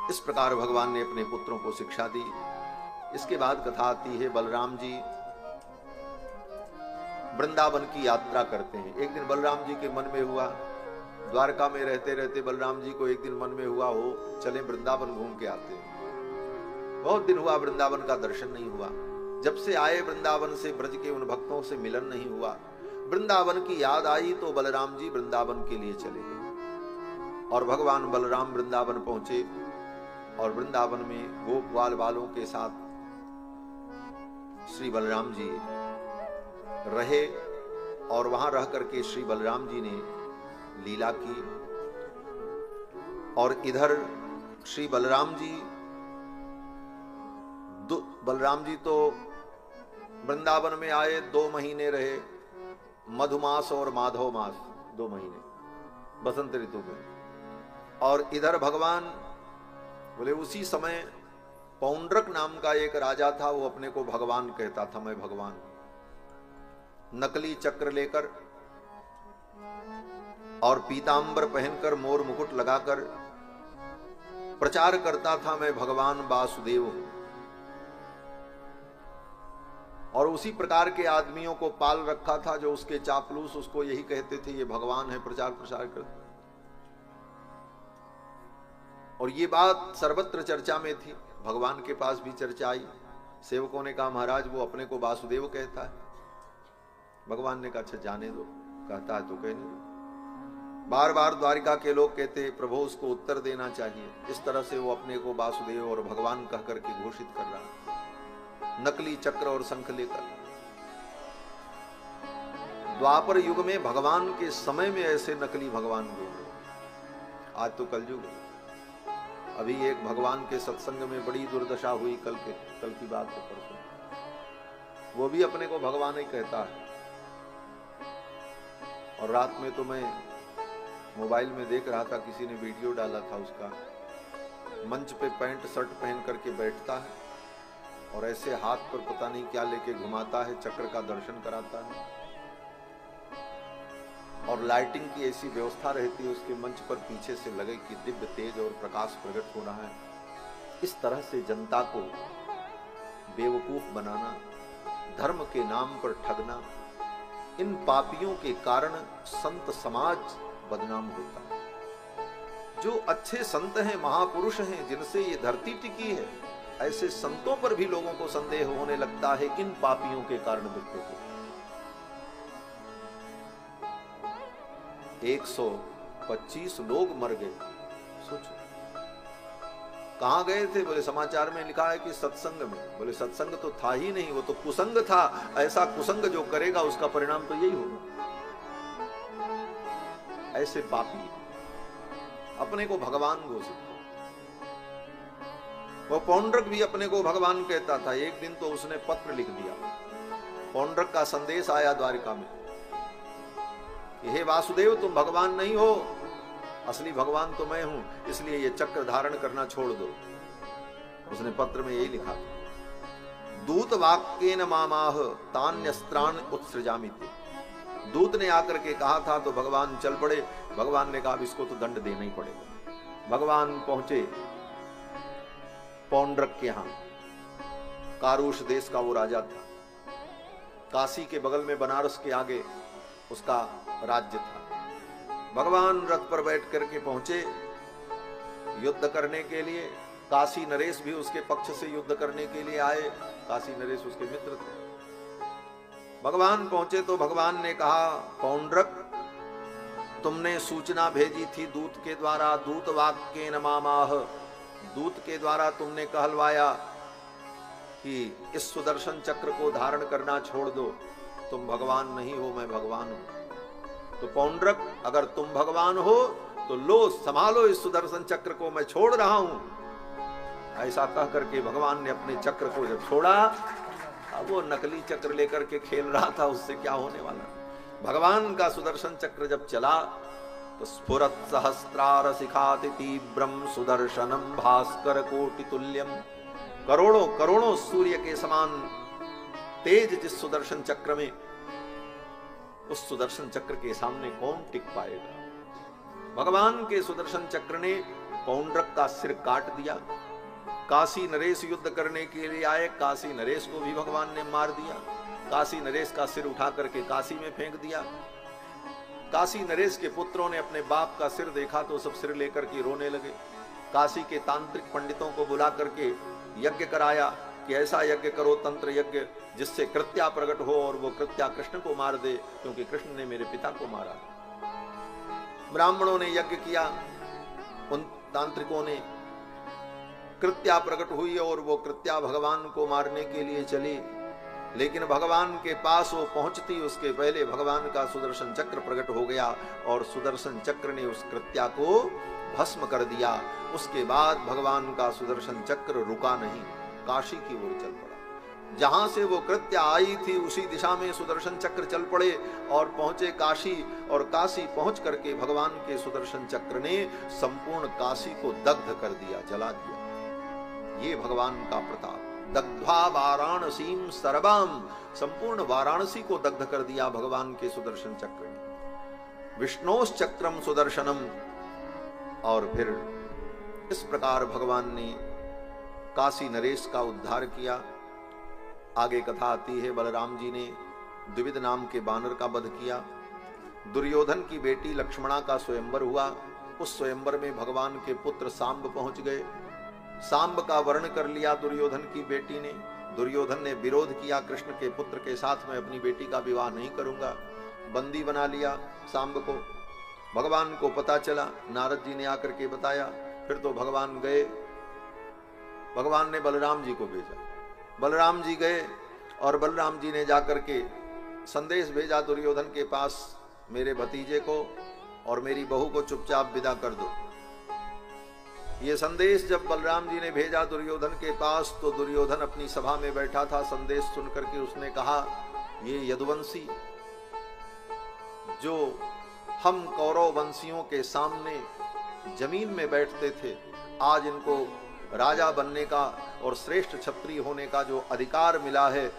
[SPEAKER 1] इस प्रकार भगवान ने अपने पुत्रों को शिक्षा दी। इसके बाद कथा आती है, बलराम जी वृंदावन की यात्रा करते हैं। एक दिन बलराम जी के मन में हुआ, द्वारका में रहते रहते बलराम जी को एक दिन मन में हुआ, हो चले वृंदावन घूम के आते हैं। बहुत दिन हुआ वृंदावन का दर्शन नहीं हुआ, जब से आए वृंदावन से ब्रज के उन भक्तों से मिलन नहीं हुआ। वृंदावन की याद आई तो बलराम जी वृंदावन के लिए चले गए, और भगवान बलराम वृंदावन पहुंचे, और वृंदावन में गोप ग्वाल वालों के साथ श्री बलराम जी रहे, और वहां रह करके श्री बलराम जी ने लीला की। और इधर श्री बलराम जी तो वृंदावन में आए, 2 महीने रहे, मधुमास और माधव मास 2 महीने बसंत ऋतु में। और इधर भगवान बोले, उसी समय पौंड्रक नाम का एक राजा था, वो अपने को भगवान कहता था, मैं भगवान। नकली चक्र लेकर और पीतांबर पहनकर, मोर मुकुट लगाकर प्रचार करता था, मैं भगवान वासुदेव हूं। और उसी प्रकार के आदमियों को पाल रखा था, जो उसके चापलूस उसको यही कहते थे, ये भगवान है, प्रचार प्रसार करते। और ये बात सर्वत्र चर्चा में थी, भगवान के पास भी चर्चा आई। सेवकों ने कहा, महाराज वो अपने को वासुदेव कहता है। भगवान ने कहा, अच्छा जाने दो, कहता है तो कहने दो। बार बार द्वारिका के लोग कहते, प्रभु उसको उत्तर देना चाहिए। इस तरह से वो अपने को वासुदेव और भगवान कह करके घोषित कर रहा है, नकली चक्र और शंख लेकर। द्वापर युग में भगवान के समय में ऐसे नकली भगवान घूम। आज तो कलयुग है। अभी एक भगवान के सत्संग में बड़ी दुर्दशा हुई, कल की बात है, परसों। वो भी अपने को भगवान ही कहता है। और रात में तो मैं मोबाइल में देख रहा था, किसी ने वीडियो डाला था उसका, मंच पे पैंट शर्ट पहन करके बैठता है और ऐसे हाथ पर पता नहीं क्या लेके घुमाता है, चक्र का दर्शन कराता है, और लाइटिंग की ऐसी व्यवस्था रहती है उसके मंच पर, पीछे से लगे कि दिव्य तेज और प्रकाश प्रकट हो रहा है। इस तरह से जनता को बेवकूफ बनाना, धर्म के नाम पर ठगना, इन पापियों के कारण संत समाज बदनाम होता है। जो अच्छे संत हैं, महापुरुष हैं, जिनसे ये धरती टिकी है, ऐसे संतों पर भी लोगों को संदेह होने लगता है, इन पापियों के कारण दुखों को। 125 लोग मर गए, सोचो। कहां गए थे? बोले समाचार में लिखा है कि सत्संग में। बोले सत्संग तो था ही नहीं, वो तो कुसंग था। ऐसा कुसंग जो करेगा उसका परिणाम तो यही होगा। ऐसे पापी अपने को भगवान घोषित। वो पौंड्रक भी अपने को भगवान कहता था। एक दिन तो उसने पत्र लिख दिया, पौंड्रक का संदेश आया द्वारिका में, हे वासुदेव तुम भगवान नहीं हो, असली भगवान तो मैं हूं, इसलिए ये चक्र धारण करना छोड़ दो। उसने पत्र में यही लिखा, दूत वाक्येन मामाह तान्यस्त्रान उत्सृजामिति। दूत ने आकर के कहा था तो भगवान चल पड़े। भगवान ने कहा इसको तो दंड देना ही पड़ेगा। भगवान पहुंचे पौंड्रक के यहां। कारुष देश का वो राजा था, काशी के बगल में बनारस के आगे उसका राज्य था। भगवान रथ पर बैठ करके पहुंचे युद्ध करने के लिए। काशी नरेश भी उसके पक्ष से युद्ध करने के लिए आए। काशी नरेश उसके मित्र थे। भगवान पहुंचे तो भगवान ने कहा, पौंड्रक तुमने सूचना भेजी थी दूत के द्वारा, दूत वाक्येन मामाह, दूत के द्वारा तुमने कहलवाया कि इस सुदर्शन चक्र को धारण करना छोड़ दो, तुम भगवान नहीं हो, मैं भगवान हूं। तो पौंड्रक, अगर तुम भगवान हो तो लो संभालो इस सुदर्शन चक्र को, मैं छोड़ रहा हूं। ऐसा कह करके भगवान ने अपने चक्र को जब छोड़ा, अब वो नकली चक्र लेकर के खेल रहा था, उससे क्या होने वाला। भगवान का सुदर्शन चक्र जब चला तो स्फुरत सहस्रार शिखाति तीव्रम सुदर्शनम भास्कर कोटि तुल्यम, करोड़ों करोड़ों सूर्य के समान तेज जिस सुदर्शन चक्र में, उस सुदर्शन चक्र के सामने कौन टिक पाएगा। भगवान के सुदर्शन चक्र ने पौंड्रक का सिर काट दिया। काशी नरेश युद्ध करने के लिए आए, काशी नरेश को भी भगवान ने मार दिया। काशी नरेश का सिर उठा करके काशी में फेंक दिया। काशी नरेश के पुत्रों ने अपने बाप का सिर देखा तो सब सिर लेकर के रोने लगे। काशी के तांत्रिक पंडितों को बुला करके यज्ञ कराया कि ऐसा यज्ञ करो, तंत्र यज्ञ, जिससे कृत्या प्रकट हो और वो कृत्या कृष्ण को मार दे, क्योंकि कृष्ण ने मेरे पिता को मारा। ब्राह्मणों ने यज्ञ किया, उन तांत्रिकों ने, कृत्या प्रकट हुई और वो कृत्या भगवान को मारने के लिए चली। लेकिन भगवान के पास वो पहुंचती उसके पहले भगवान का सुदर्शन चक्र प्रकट हो गया और सुदर्शन चक्र ने उस कृत्या को भस्म कर दिया। उसके बाद भगवान का सुदर्शन चक्र रुका नहीं, काशी की ओर चल पड़ा। जहां से वो कृत्या आई थी उसी दिशा में सुदर्शन चक्र चल पड़े और पहुंचे काशी, और काशी पहुंच करके भगवान के सुदर्शन चक्र ने संपूर्ण काशी को दग्ध कर दिया, जला दिया। ये भगवान का प्रताप। दग्ध्वा वाराणसीम सर्वम, संपूर्ण वाराणसी को दग्ध कर दिया भगवान के सुदर्शन चक्र ने। विष्णोश्चक्रम सुदर्शनम, और फिर इस प्रकार भगवान ने काशी नरेश का उद्धार किया। आगे कथा आती है, बलराम जी ने द्विविध नाम के बानर का वध किया। दुर्योधन की बेटी लक्ष्मणा का स्वयंवर हुआ। उस स्वयंवर में भगवान के पुत्र सांब पहुंच गए। सांब का वर्ण कर लिया दुर्योधन की बेटी ने। दुर्योधन ने विरोध किया कृष्ण के पुत्र के साथ, मैं अपनी बेटी का विवाह नहीं करूंगा। बंदी बना लिया सांब को। भगवान को पता चला, नारद जी ने आकर के बताया। फिर तो भगवान गए, भगवान ने बलराम जी को भेजा। बलराम जी गए और बलराम जी ने जाकर के संदेश भेजा दुर्योधन के पास, मेरे भतीजे को और मेरी बहू को चुपचाप विदा कर दो। ये संदेश जब बलराम जी ने भेजा दुर्योधन के पास, तो दुर्योधन अपनी सभा में बैठा था। संदेश सुनकर के उसने कहा, ये यदुवंशी जो हम कौरव वंशियों के सामने जमीन में बैठते थे, आज इनको राजा बनने का और श्रेष्ठ क्षत्रिय होने का जो अधिकार मिला है,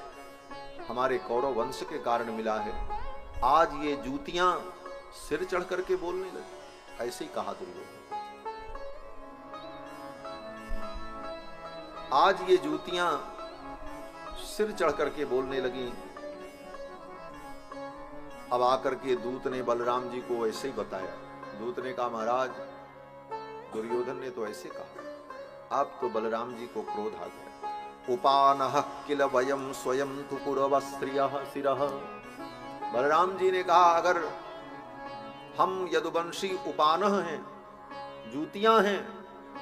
[SPEAKER 1] हमारे कौरव वंश के कारण मिला है। आज ये जूतियां सिर चढ़ करके बोलने लगी। ऐसे ही कहा दुर्योधन, आज ये जूतियां सिर चढ़ करके बोलने लगी। अब आकर के दूत ने बलराम जी को ऐसे ही बताया। दूत ने कहा, महाराज दुर्योधन ने तो ऐसे कहा। आप तो बलराम जी को क्रोध आ गया। उपानः किल वयम स्वयं तु कुरवस्त्रियः शिरः। बलराम जी ने कहा, अगर हम यदुवंशी उपानः हैं, जूतियां हैं,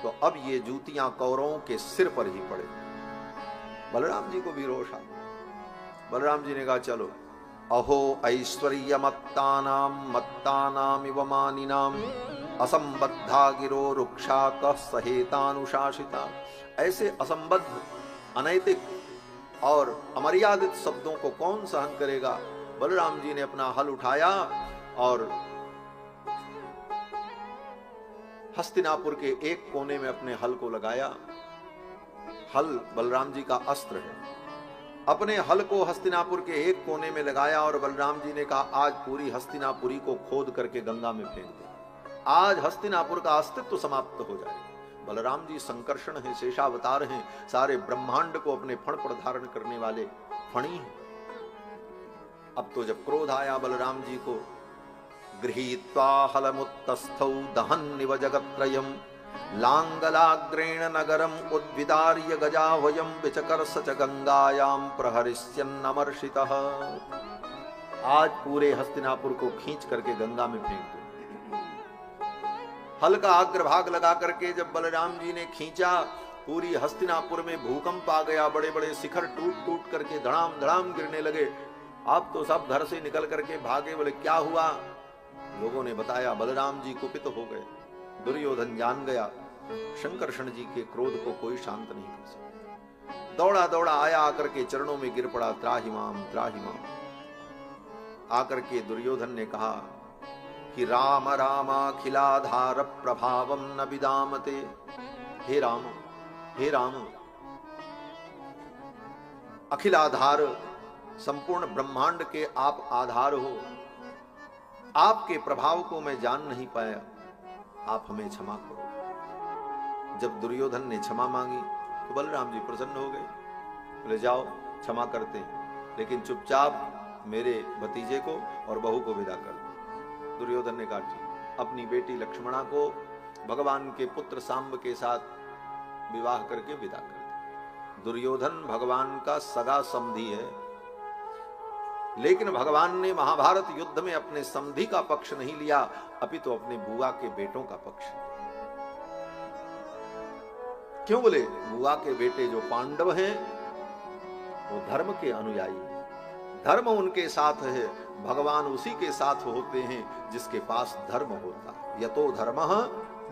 [SPEAKER 1] तो अब ये जूतियां कौरवों के सिर पर ही पड़े। बलराम जी को भी रोष आ। बलराम जी ने कहा, चलो, अहो ऐश्वर्यमत्तानां मत्तानामिव मानिनां असंबद्धा गिरो रुक्षा कः सहेतानुशासिता। ऐसे असंबद्ध, अनैतिक और अमर्यादित शब्दों को कौन सहन करेगा। बलराम जी ने अपना हल उठाया और हस्तिनापुर के एक कोने में अपने हल को लगाया। हल बलराम जी का अस्त्र है। अपने हल को हस्तिनापुर के एक कोने में लगाया और बलराम जी ने कहा, आज पूरी हस्तिनापुरी को खोद करके गंगा में फेंक दे। आज हस्तिनापुर का अस्तित्व समाप्त हो जाए। बलराम जी संकर्षण हैं, शेषावतार हैं, सारे ब्रह्मांड को अपने फण पर धारण करने वाले फणी हैं। अब तो जब क्रोध आया बलराम जी को, गृहीत्वा हलमुत्तस्थौ दहन्निव जगत्त्रयम् लांगलाग्रेण नगरम उद्विदार्य गजावयम विचकर्ष च गंगायां प्रहरिष्यन्नमर्षितः। आज पूरे हस्तिनापुर को खींच करके गंगा में फेंक दो। हल्का अग्रभाग लगा करके जब बलराम जी ने खींचा, पूरी हस्तिनापुर में भूकंप आ गया, बड़े बड़े शिखर टूट टूट करके धड़ाम धड़ाम गिरने लगे। आप तो सब घर से निकल करके भागे, बोले क्या हुआ? लोगों ने बताया बलराम जी कुपित हो गए। दुर्योधन जान गया शंकरषण जी के क्रोध को कोई शांत नहीं कर सकता। दौड़ा दौड़ा आया, आकर के चरणों में गिर पड़ा, त्राहिमाम त्राहिमाम। आकर के दुर्योधन ने कहा कि राम रामाखिलाधार प्रभावम न विदामते। हे राम, हे राम, अखिलाधार, संपूर्ण ब्रह्मांड के आप आधार हो, आपके प्रभाव को मैं जान नहीं पाया, आप हमें क्षमा करो। जब दुर्योधन ने क्षमा मांगी तो बलराम जी प्रसन्न हो गए, बोले जाओ क्षमा करते हैं, लेकिन चुपचाप मेरे भतीजे को और बहू को विदा कर दो। दुर्योधन ने कहा ठीक। अपनी बेटी लक्ष्मणा को भगवान के पुत्र सांब के साथ विवाह करके विदा कर दिया। दुर्योधन भगवान का सगा समधी है, लेकिन भगवान ने महाभारत युद्ध में अपने समधी का पक्ष नहीं लिया, अपितु अपने बुआ के बेटों का पक्ष। क्यों? बोले बुआ के बेटे जो पांडव हैं वो धर्म के अनुयायी, धर्म उनके साथ है, भगवान उसी के साथ होते हैं जिसके पास धर्म होता है। यतो धर्मः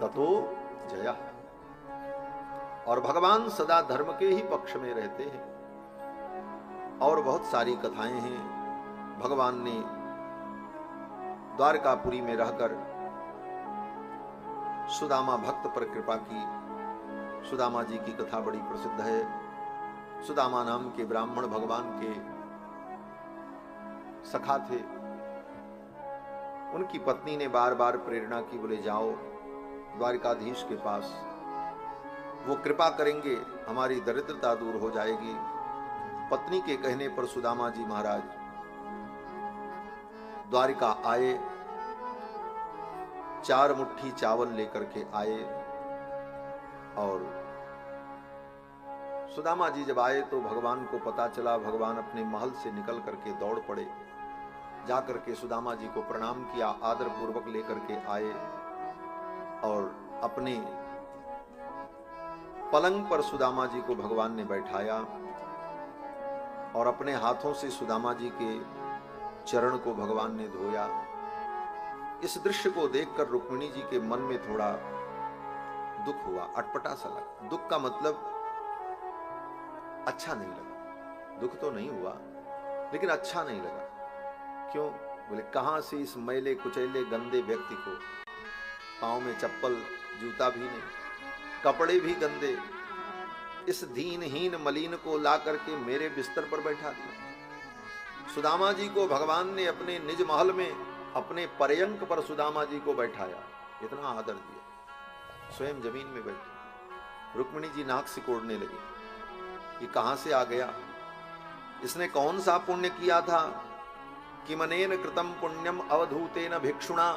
[SPEAKER 1] ततो जयः। और भगवान सदा धर्म के ही पक्ष में रहते हैं। और बहुत सारी कथाएं हैं। भगवान ने द्वारकापुरी में रहकर सुदामा भक्त पर कृपा की। सुदामा जी की कथा बड़ी प्रसिद्ध है। सुदामा नाम के ब्राह्मण भगवान के सखा थे। उनकी पत्नी ने बार बार प्रेरणा की, बोले जाओ द्वारिकाधीश के पास, वो कृपा करेंगे, हमारी दरिद्रता दूर हो जाएगी। पत्नी के कहने पर सुदामा जी महाराज द्वारिका आए, 4 मुट्ठी चावल लेकर के आए। और सुदामा जी जब आए तो भगवान को पता चला। भगवान अपने महल से निकल करके दौड़ पड़े, जाकर के सुदामा जी को प्रणाम किया, आदर पूर्वक लेकर के आए और अपने पलंग पर सुदामा जी को भगवान ने बैठाया और अपने हाथों से सुदामा जी के चरण को भगवान ने धोया। इस दृश्य को देखकर रुक्मिणी जी के मन में थोड़ा दुख हुआ, अटपटा सा लगा। दुख का मतलब अच्छा नहीं लगा। दुख तो नहीं हुआ, लेकिन अच्छा नहीं लगा। क्यों? बोले कहां से इस मैले कुचैले गंदे व्यक्ति को, पांव में चप्पल जूता भी नहीं, कपड़े भी गंदे, इस दीनहीन मलिन को ला करके मेरे बिस्तर पर बैठा दिया। सुदामा जी को भगवान ने अपने निज महल में अपने पर्यंक पर सुदामा जी को बैठाया, इतना आदर दिया। स्वयं जमीन में बैठे। रुक्मिणी जी नाक सिकोड़ने लगी, ये कहां से आ गया? इसने कौन सा पुण्य किया था? किमनेन कृतम पुण्यम अवधूतेन भिक्षुणा।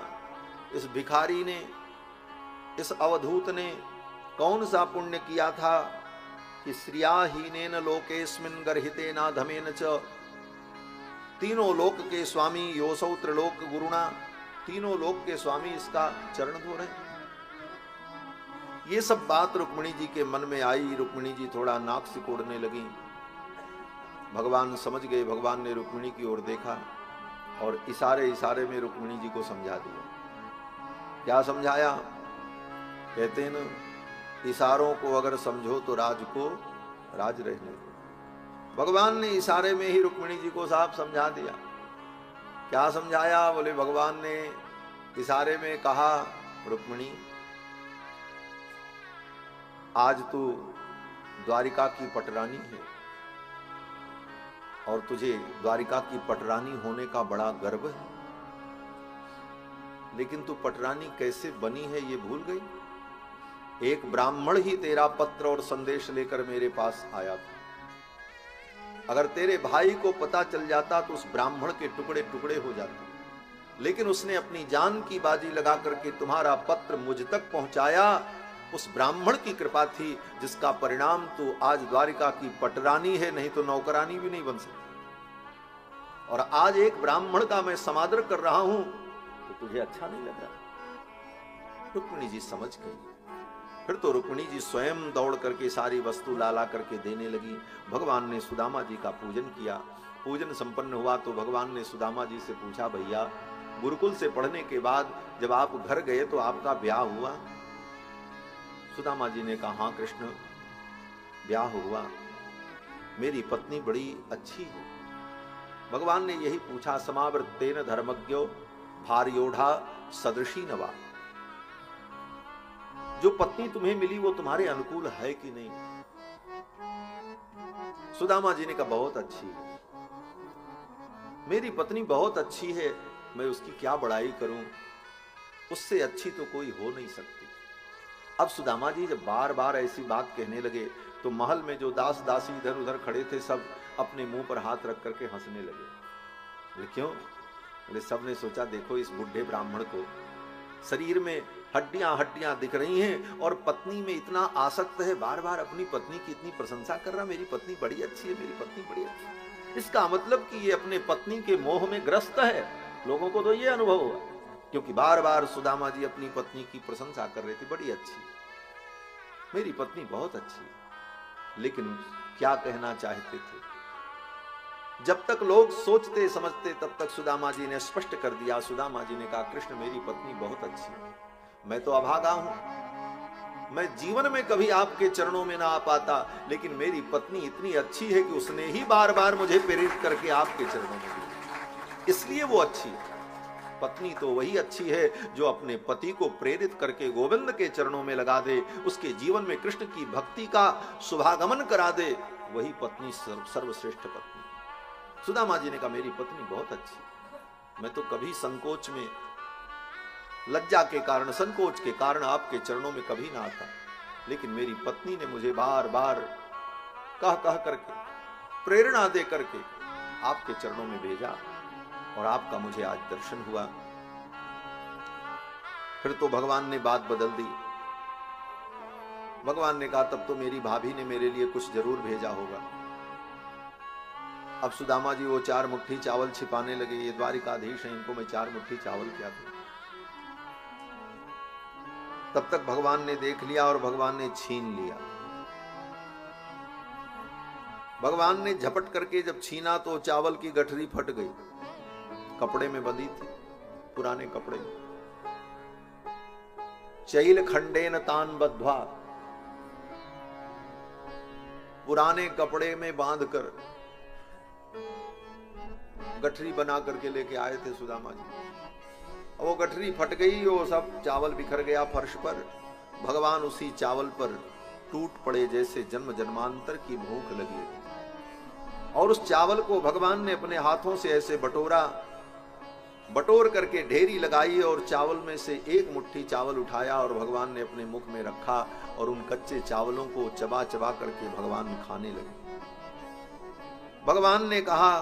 [SPEAKER 1] इस भिखारी ने, इस अवधूत ने कौन सा पुण्य किया था कि श्रियाहीनेन लोकेस्मिन् गर्हितेन धमेन च। तीनों लोक के स्वामी योसौ त्रिलोक गुरुणा, तीनों लोक के स्वामी इसका चरण धो रहे। ये सब बात रुक्मिणी जी के मन में आई। रुक्मिणी जी थोड़ा नाक सिकोड़ने लगी। भगवान समझ गए। भगवान ने रुक्मिणी की ओर देखा और इशारे इशारे में रुक्मिणी जी को समझा दिया। क्या समझाया? कहते हैं ना, इशारों को अगर समझो तो राज को राज रहने दो। भगवान ने इशारे में ही रुक्मिणी जी को साफ समझा दिया। क्या समझाया? बोले भगवान ने इशारे में कहा, रुक्मिणी आज तू द्वारिका की पटरानी है और तुझे द्वारिका की पटरानी होने का बड़ा गर्व है, लेकिन तू पटरानी कैसे बनी है ये भूल गई। एक ब्राह्मण ही तेरा पत्र और संदेश लेकर मेरे पास आया था। अगर तेरे भाई को पता चल जाता तो उस ब्राह्मण के टुकड़े टुकड़े हो जाते, लेकिन उसने अपनी जान की बाजी लगा करके तुम्हारा पत्र मुझ तक पहुंचाया। उस ब्राह्मण की कृपा थी, जिसका परिणाम तू आज द्वारिका की पटरानी है, नहीं तो नौकरानी भी नहीं बन सकती। और आज एक ब्राह्मण का मैं समादर कर रहा हूं तो तुझे अच्छा नहीं लग रहा। रुक्मिणी जी समझ गई। फिर तो रुक्मिणी जी स्वयं दौड़ करके सारी वस्तु ला करके देने लगी। भगवान ने सुदामा जी का पूजन किया। पूजन संपन्न हुआ तो भगवान ने सुदामा जी से पूछा, भैया गुरुकुल से पढ़ने के बाद जब आप घर गए तो आपका ब्याह हुआ? सुदामा जी ने कहा, हाँ कृष्ण, ब्याह हुआ, मेरी पत्नी बड़ी अच्छी है। भगवान ने यही पूछा, समावृत्तेन धर्मज्ञो भार्योढ़ा सदृशी नवा, जो पत्नी तुम्हें मिली वो तुम्हारे अनुकूल है कि नहीं? सुदामा जी ने कहा, बहुत अच्छी है, मेरी पत्नी बहुत अच्छी है, मैं उसकी क्या बड़ाई करूं, उससे अच्छी तो कोई हो नहीं सकती। अब सुदामा जी जब बार बार ऐसी बात कहने लगे तो महल में जो दास दासी इधर उधर खड़े थे सब अपने मुंह पर हाथ रख करके हंसने लगे। बोले क्यों? बोले सबने सोचा देखो इस बुढ़े ब्राह्मण को शरीर में हड्डियां हड्डियां दिख रही हैं और पत्नी में इतना आसक्त है, बार बार अपनी पत्नी की इतनी प्रशंसा कर रहा, मेरी पत्नी बड़ी अच्छी है, मेरी पत्नी बड़ी अच्छी है। इसका मतलब कि ये अपने पत्नी के मोह में ग्रस्त है। लोगों को तो ये अनुभव हुआ क्योंकि बार बार सुदामा जी अपनी पत्नी की प्रशंसा कर रहे थे, बड़ी अच्छी, मेरी पत्नी बहुत अच्छी। लेकिन क्या कहना चाहते थे? जब तक लोग सोचते समझते तब तक सुदामा जी ने स्पष्ट कर दिया। सुदामा जी ने कहा, कृष्ण मेरी पत्नी बहुत अच्छी है, मैं तो अभागा हूं, मैं जीवन में कभी आपके चरणों में ना आ पाता, लेकिन मेरी पत्नी इतनी अच्छी है कि उसने ही बार बार मुझे प्रेरित करके आपके चरणों में दिया, इसलिए वो अच्छी है। पत्नी तो वही अच्छी है जो अपने पति को प्रेरित करके गोविंद के चरणों में लगा दे, उसके जीवन में कृष्ण की भक्ति का शुभागमन करा दे, वही पत्नी सर्वश्रेष्ठ पत्नी। सुदामा जी ने कहा, मेरी पत्नी बहुत अच्छी, मैं तो कभी संकोच में, लज्जा के कारण, संकोच के कारण आपके चरणों में कभी ना आता, लेकिन मेरी पत्नी ने मुझे बार बार कह कह करके, प्रेरणा दे करके आपके चरणों में भेजा और आपका मुझे आज दर्शन हुआ। फिर तो भगवान ने बात बदल दी। भगवान ने कहा, तब तो मेरी भाभी ने मेरे लिए कुछ जरूर भेजा होगा। अब सुदामा जी वो 4 मुट्ठी चावल छिपाने लगे, ये द्वारिकाधीश है, इनको मैं 4 मुट्ठी चावल क्या दूं? तब तक भगवान ने देख लिया और भगवान ने छीन लिया। भगवान ने झपट करके जब छीना तो चावल की गठरी फट गई, कपड़े में बंधी थी, पुराने कपड़े में। चैल खंडेन तान बद्ध्वा, पुराने कपड़े में बांधकर गठरी बना करके लेके आए थे सुदामा जी। वो गठरी फट गई, वो सब चावल बिखर गया फर्श पर। भगवान उसी चावल पर टूट पड़े जैसे जन्म जन्मांतर की भूख लगी, और उस चावल को भगवान ने अपने हाथों से ऐसे बटोर करके ढेरी लगाई और चावल में से एक मुट्ठी चावल उठाया और भगवान ने अपने मुख में रखा और उन कच्चे चावलों को चबा चबा करके भगवान खाने लगे। भगवान ने कहा,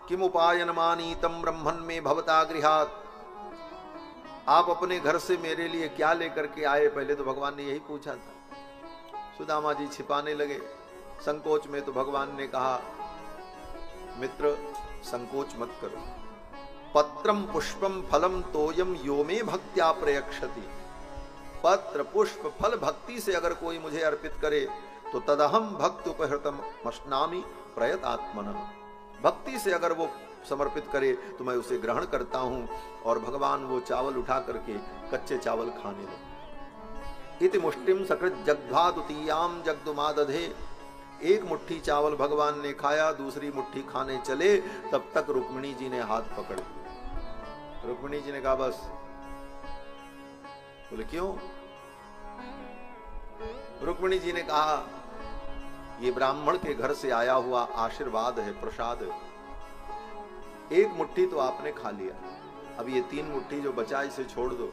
[SPEAKER 1] किम उपायनमानीतम ब्रह्मन् में भवता गृहात्, आप अपने घर से मेरे लिए क्या लेकर के आए? पहले तो भगवान ने यही पूछा था। सुदामा जी छिपाने लगे संकोच में, तो भगवान ने कहा, मित्र संकोच मत करो, पत्रम पुष्पम फलम तोयम यो मे भक्त्या प्रयक्षति, पत्र पुष्प फल भक्ति से अगर कोई मुझे अर्पित करे तो तदहम भक्त उपहृतम मश्नामि प्रयतात्मनः, भक्ति से अगर वो समर्पित करे तो मैं उसे ग्रहण करता हूं। और भगवान वो चावल उठा करके कच्चे चावल खाने लगे। इति मुष्टिम सकृत जग्ध्वा द्वितीयाम जग्दुमादधे, एक मुट्ठी चावल भगवान ने खाया, दूसरी मुट्ठी खाने चले, तब तक रुक्मिणी जी ने हाथ पकड़ लिया। रुक्मिणी जी ने कहा बस। बोले क्यों? रुक्मिणी जी ने कहा, ये ब्राह्मण के घर से आया हुआ आशीर्वाद है, प्रसाद है। एक मुट्ठी तो आपने खा लिया, अब ये 3 मुट्ठी जो बचा इसे छोड़ दो।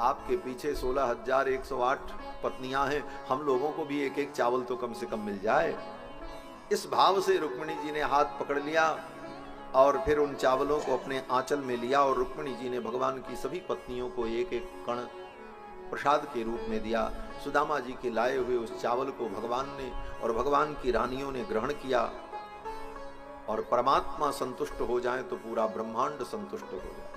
[SPEAKER 1] आपके पीछे 16,108 पत्नियां हैं, हम लोगों को भी एक एक चावल तो कम से कम मिल जाए। इस भाव से रुक्मिणी जी ने हाथ पकड़ लिया और फिर उन चावलों को अपने आंचल में लिया और रुक्मिणी जी ने भगवान की सभी पत्नियों को एक एक कण प्रसाद के रूप में दिया। सुदामा जी के लाए हुए उस चावल को भगवान ने और भगवान की रानियों ने ग्रहण किया। और परमात्मा संतुष्ट हो जाए तो पूरा ब्रह्मांड संतुष्ट हो जाए।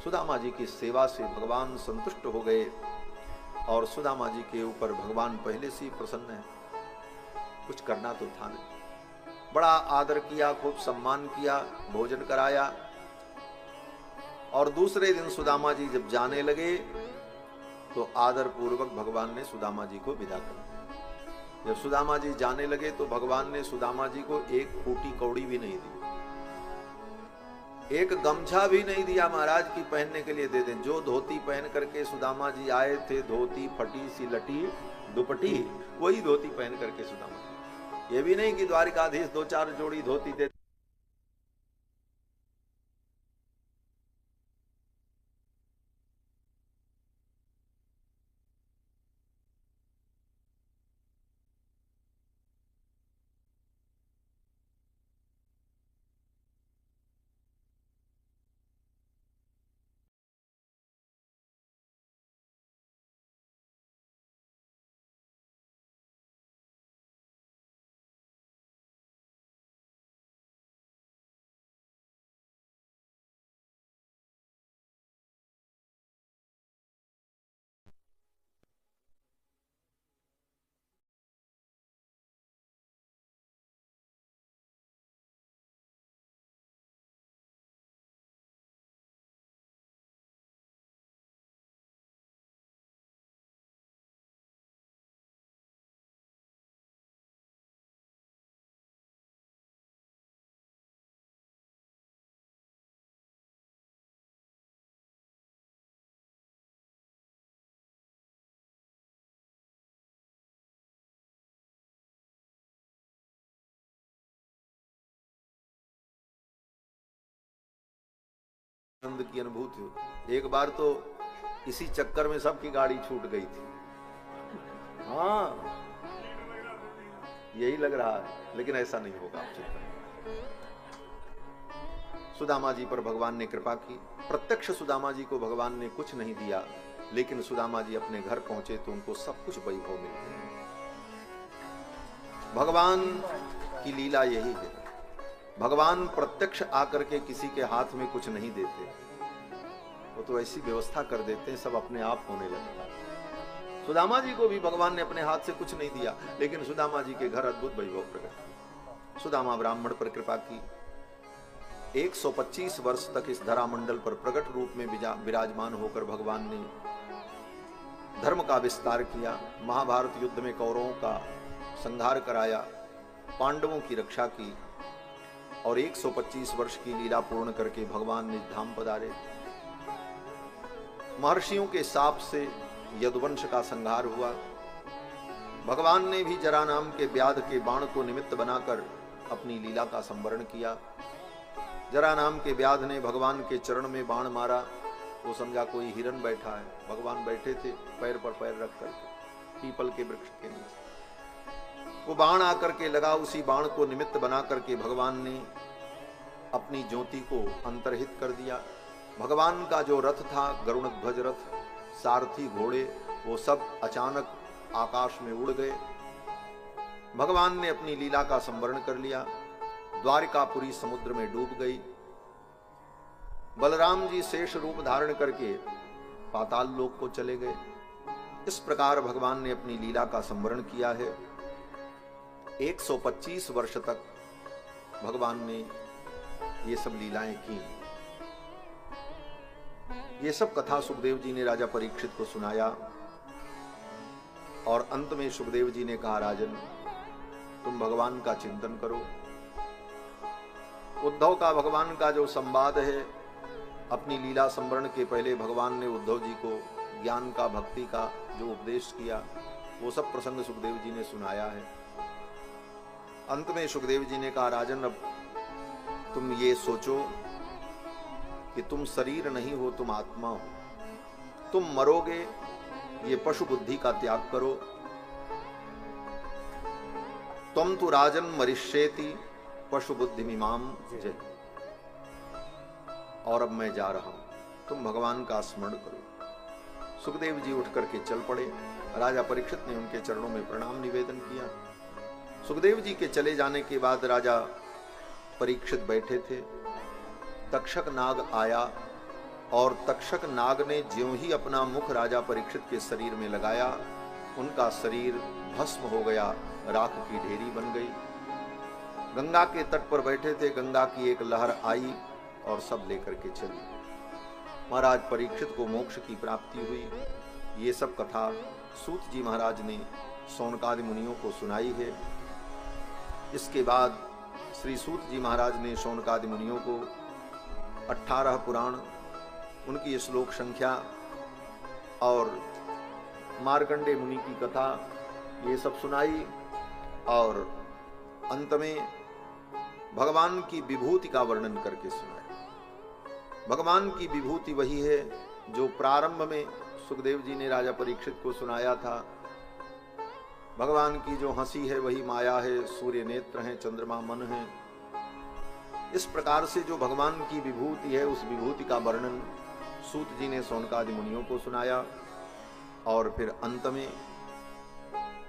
[SPEAKER 1] सुदामा जी की सेवा से भगवान संतुष्ट हो गए और सुदामा जी के ऊपर भगवान पहले से ही प्रसन्न है। कुछ करना तो था नहीं। बड़ा आदर किया, खूब सम्मान किया, भोजन कराया। और दूसरे दिन सुदामा जी जब जाने लगे तो आदर पूर्वक भगवान ने सुदामा जी को विदा कर दिया। जब सुदामा जी जाने लगे तो भगवान ने सुदामा जी को एक फूटी कौड़ी भी नहीं दी, एक गमछा भी नहीं दिया महाराज की पहनने के लिए दे दें। जो धोती पहन करके सुदामा जी आए थे, धोती फटी सी लटी दुपटी, वही धोती पहन करके सुदामा जी। ये भी नहीं कि द्वारिकाधीश 2-4 जोड़ी धोती दे। आनंद की अनुभूति हो। एक बार तो इसी चक्कर में सबकी गाड़ी छूट गई थी। हाँ, यही लग रहा है, लेकिन ऐसा नहीं होगा। सुदामा जी पर भगवान ने कृपा की। प्रत्यक्ष सुदामा जी को भगवान ने कुछ नहीं दिया, लेकिन सुदामा जी अपने घर पहुंचे तो उनको सब कुछ वैभव मिल गया। भगवान की लीला यही है। भगवान प्रत्यक्ष आकर के किसी के हाथ में कुछ नहीं देते, वो तो ऐसी व्यवस्था कर देते हैं सब अपने आप होने लगता है। सुदामा जी को भी भगवान ने अपने हाथ से कुछ नहीं दिया, लेकिन सुदामा जी के घर अद्भुत वैभव प्रकट। सुदामा ब्राह्मण पर कृपा की। 125 वर्ष तक इस धरा मंडल पर प्रकट रूप में विराजमान होकर भगवान ने धर्म का विस्तार किया। महाभारत युद्ध में कौरवों का संहार कराया, पांडवों की रक्षा की और 125 वर्ष की लीला पूर्ण करके भगवान ने धाम पधारे। महर्षियों के शाप से यदुवंश का संहार हुआ। भगवान ने भी जरा नाम के व्याध के बाण को निमित्त बनाकर अपनी लीला का संवरण किया। जरा नाम के व्याध ने भगवान के चरण में बाण मारा, वो समझा कोई हिरन बैठा है। भगवान बैठे थे पैर पर पैर रख कर पीपल के वृक्ष के नीचे। वो बाण आकर के लगा, उसी बाण को निमित्त बना करके भगवान ने अपनी ज्योति को अंतर्हित कर दिया। भगवान का जो रथ था, गरुड़ ध्वज रथ, सारथी घोड़े, वो सब अचानक आकाश में उड़ गए। भगवान ने अपनी लीला का संवरण कर लिया। द्वारिकापुरी समुद्र में डूब गई। बलराम जी शेष रूप धारण करके पाताल लोक को चले गए। इस प्रकार भगवान ने अपनी लीला का संवरण किया है। 125 वर्ष तक भगवान ने ये सब लीलाएं की। ये सब कथा सुखदेव जी ने राजा परीक्षित को सुनाया और अंत में सुखदेव जी ने कहा, राजन तुम भगवान का चिंतन करो। उद्धव का भगवान का जो संवाद है, अपनी लीला संवरण के पहले भगवान ने उद्धव जी को ज्ञान का, भक्ति का जो उपदेश किया, वो सब प्रसंग सुखदेव जी ने सुनाया है। अंत में सुखदेव जी ने कहा, राजन अब तुम ये सोचो कि तुम शरीर नहीं हो, तुम आत्मा हो। तुम मरोगे, ये पशु बुद्धि का त्याग करो। तुम तो राजन मरिष्येति पशु बुद्धि मिमाम जय। और अब मैं जा रहा हूं, तुम भगवान का स्मरण करो। सुखदेव जी उठ करके चल पड़े। राजा परीक्षित ने उनके चरणों में प्रणाम निवेदन किया। सुखदेव जी के चले जाने के बाद राजा परीक्षित बैठे थे। तक्षक नाग आया और तक्षक नाग ने ज्यों ही अपना मुख राजा परीक्षित के शरीर में लगाया, उनका शरीर भस्म हो गया, राख की ढेरी बन गई। गंगा के तट पर बैठे थे, गंगा की एक लहर आई और सब लेकर के चली। महाराज परीक्षित को मोक्ष की प्राप्ति हुई। ये सब कथा सूत जी महाराज ने शौनकादि मुनियों को सुनाई है। इसके बाद श्री सूत जी महाराज ने शौनकादि मुनियों को 18 पुराण, उनकी श्लोक संख्या और मार्कंडे मुनि की कथा ये सब सुनाई और अंत में भगवान की विभूति का वर्णन करके सुनाया। भगवान की विभूति वही है जो प्रारंभ में सुखदेव जी ने राजा परीक्षित को सुनाया था। भगवान की जो हंसी है वही माया है, सूर्य नेत्र हैं, चंद्रमा मन है। इस प्रकार से जो भगवान की विभूति है, उस विभूति का वर्णन सूत जी ने शौनकादि मुनियों को सुनाया। और फिर अंत में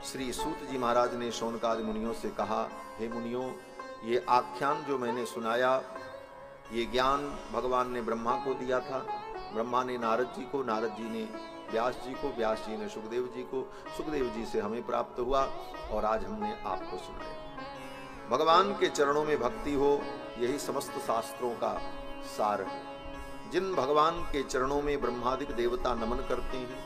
[SPEAKER 1] श्री सूत जी महाराज ने शौनकादि मुनियों से कहा, हे मुनियों, ये आख्यान जो मैंने सुनाया, ये ज्ञान भगवान ने ब्रह्मा को दिया था, ब्रह्मा ने नारद जी को, नारद जी ने व्यास जी को, व्यास जी ने सुखदेव जी को, सुखदेव जी से हमें प्राप्त हुआ और आज हमने आपको सुनाया। भगवान के चरणों में भक्ति हो, यही समस्त शास्त्रों का सार है। जिन भगवान के चरणों में ब्रह्मादिक देवता नमन करते हैं,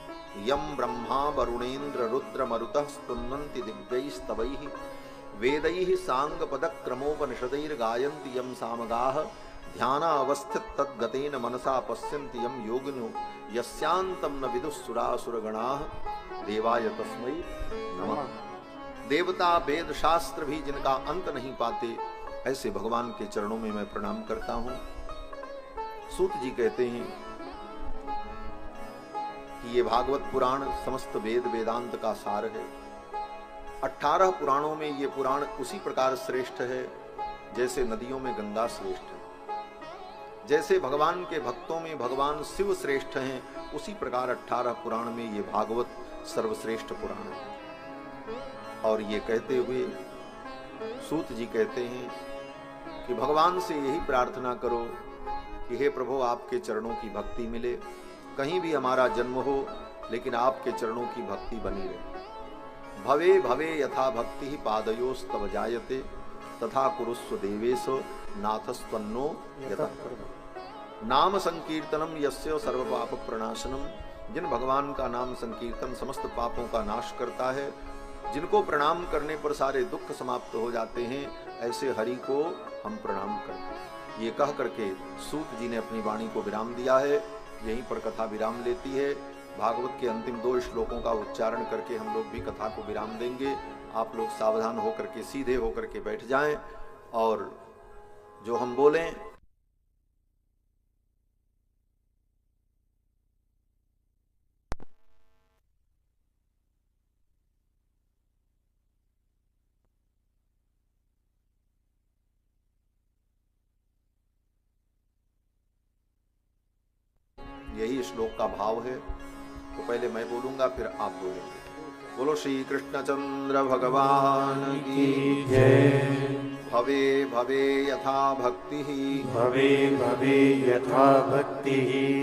[SPEAKER 1] यम ब्रह्मा वरुणेन्द्र रुद्र मरुतः स्तुन्वन्ति दिव्यैस्तवैः वेदैः सांग पदक क्रमोपनिषदैर् गायन्ति यम सामगाः ध्याना अवस्थित तद्गतेन मनसा पश्यन्ति यम योगिनो यस्यांतम न विदुस्सुरासुरगणाः देवाय तस्मै नमः। देवता वेद शास्त्र भी जिनका अंत नहीं पाते, ऐसे भगवान के चरणों में मैं प्रणाम करता हूं। सूत जी कहते हैं कि ये भागवत पुराण समस्त वेद वेदांत का सार है। 18 पुराणों में ये पुराण उसी प्रकार श्रेष्ठ है जैसे नदियों में गंगा श्रेष्ठ है। जैसे भगवान के भक्तों में भगवान शिव श्रेष्ठ हैं, उसी प्रकार 18 पुराण में ये भागवत सर्वश्रेष्ठ पुराण है। और ये कहते हुए सूत जी कहते हैं कि भगवान से यही प्रार्थना करो कि हे प्रभु, आपके चरणों की भक्ति मिले। कहीं भी हमारा जन्म हो, लेकिन आपके चरणों की भक्ति बनी रहे। भवे भवे यथा भक्ति पादयोस्तव जायते तथा कुरुस्व देवेश नाथस्त्वन्नो यतः। नाम संकीर्तनम यस्य सर्व पाप प्रणाशनम। जिन भगवान का नाम संकीर्तन समस्त पापों का नाश करता है, जिनको प्रणाम करने पर सारे दुख समाप्त हो जाते हैं, ऐसे हरि को हम प्रणाम करते हैं। ये कह करके सूत जी ने अपनी वाणी को विराम दिया है। यहीं पर कथा विराम लेती है। भागवत के अंतिम 2 श्लोकों का उच्चारण करके हम लोग भी कथा को विराम देंगे। आप लोग सावधान होकर के सीधे होकर के बैठ जाएं और जो हम बोलें यही श्लोक का भाव है। तो पहले मैं बोलूंगा, फिर आप बोलेंगे। बोलो श्री कृष्णचंद्र भगवान की जय। भवे भवे यथा भक्ति,
[SPEAKER 2] भवे भवे यथा भक्ति,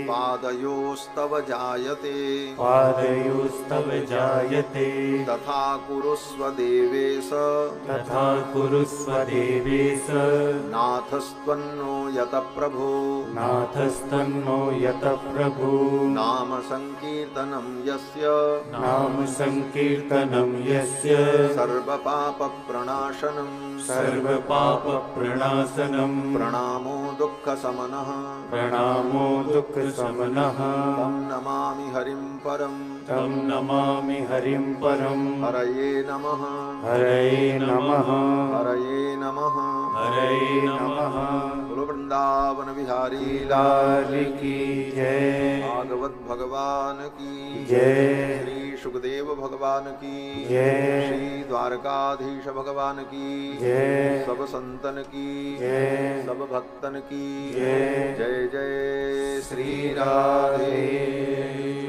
[SPEAKER 1] पादयोस्तव जायते,
[SPEAKER 2] पादयोस्तव जायते,
[SPEAKER 1] तथा कुरुस्व देवेश,
[SPEAKER 2] तथा कुरुस्व देवेश,
[SPEAKER 1] नाथस्त्वन्नो यत प्रभो,
[SPEAKER 2] नाथस्तन्नो यत प्रभु।
[SPEAKER 1] नाम संकीर्तनम यस्य,
[SPEAKER 2] नाम संकीर्तनम यस्य,
[SPEAKER 1] सर्व पाप प्रणाशनम,
[SPEAKER 2] सर्व पाप प्रणाशनम,
[SPEAKER 1] प्रणामो दुःख समनः,
[SPEAKER 2] प्रणामो दुःख समनः।
[SPEAKER 1] तं नमामि हरिं परं,
[SPEAKER 2] तं नमामि हरिं परं।
[SPEAKER 1] हरये नमः,
[SPEAKER 2] हरये नमः,
[SPEAKER 1] हरये नमः,
[SPEAKER 2] हरये नमः।
[SPEAKER 1] बोलो वृंदावन बिहारी
[SPEAKER 2] लाल की जय।
[SPEAKER 1] भागवत भगवान की
[SPEAKER 2] जय।
[SPEAKER 1] श्री सुखदेव भगवान की
[SPEAKER 2] जय।
[SPEAKER 1] श्री द्वारकाधीश भगवान की
[SPEAKER 2] जय।
[SPEAKER 1] सब संतन की
[SPEAKER 2] जय।
[SPEAKER 1] सब भक्तन की
[SPEAKER 2] जय।
[SPEAKER 1] जय जय
[SPEAKER 2] श्री राधे।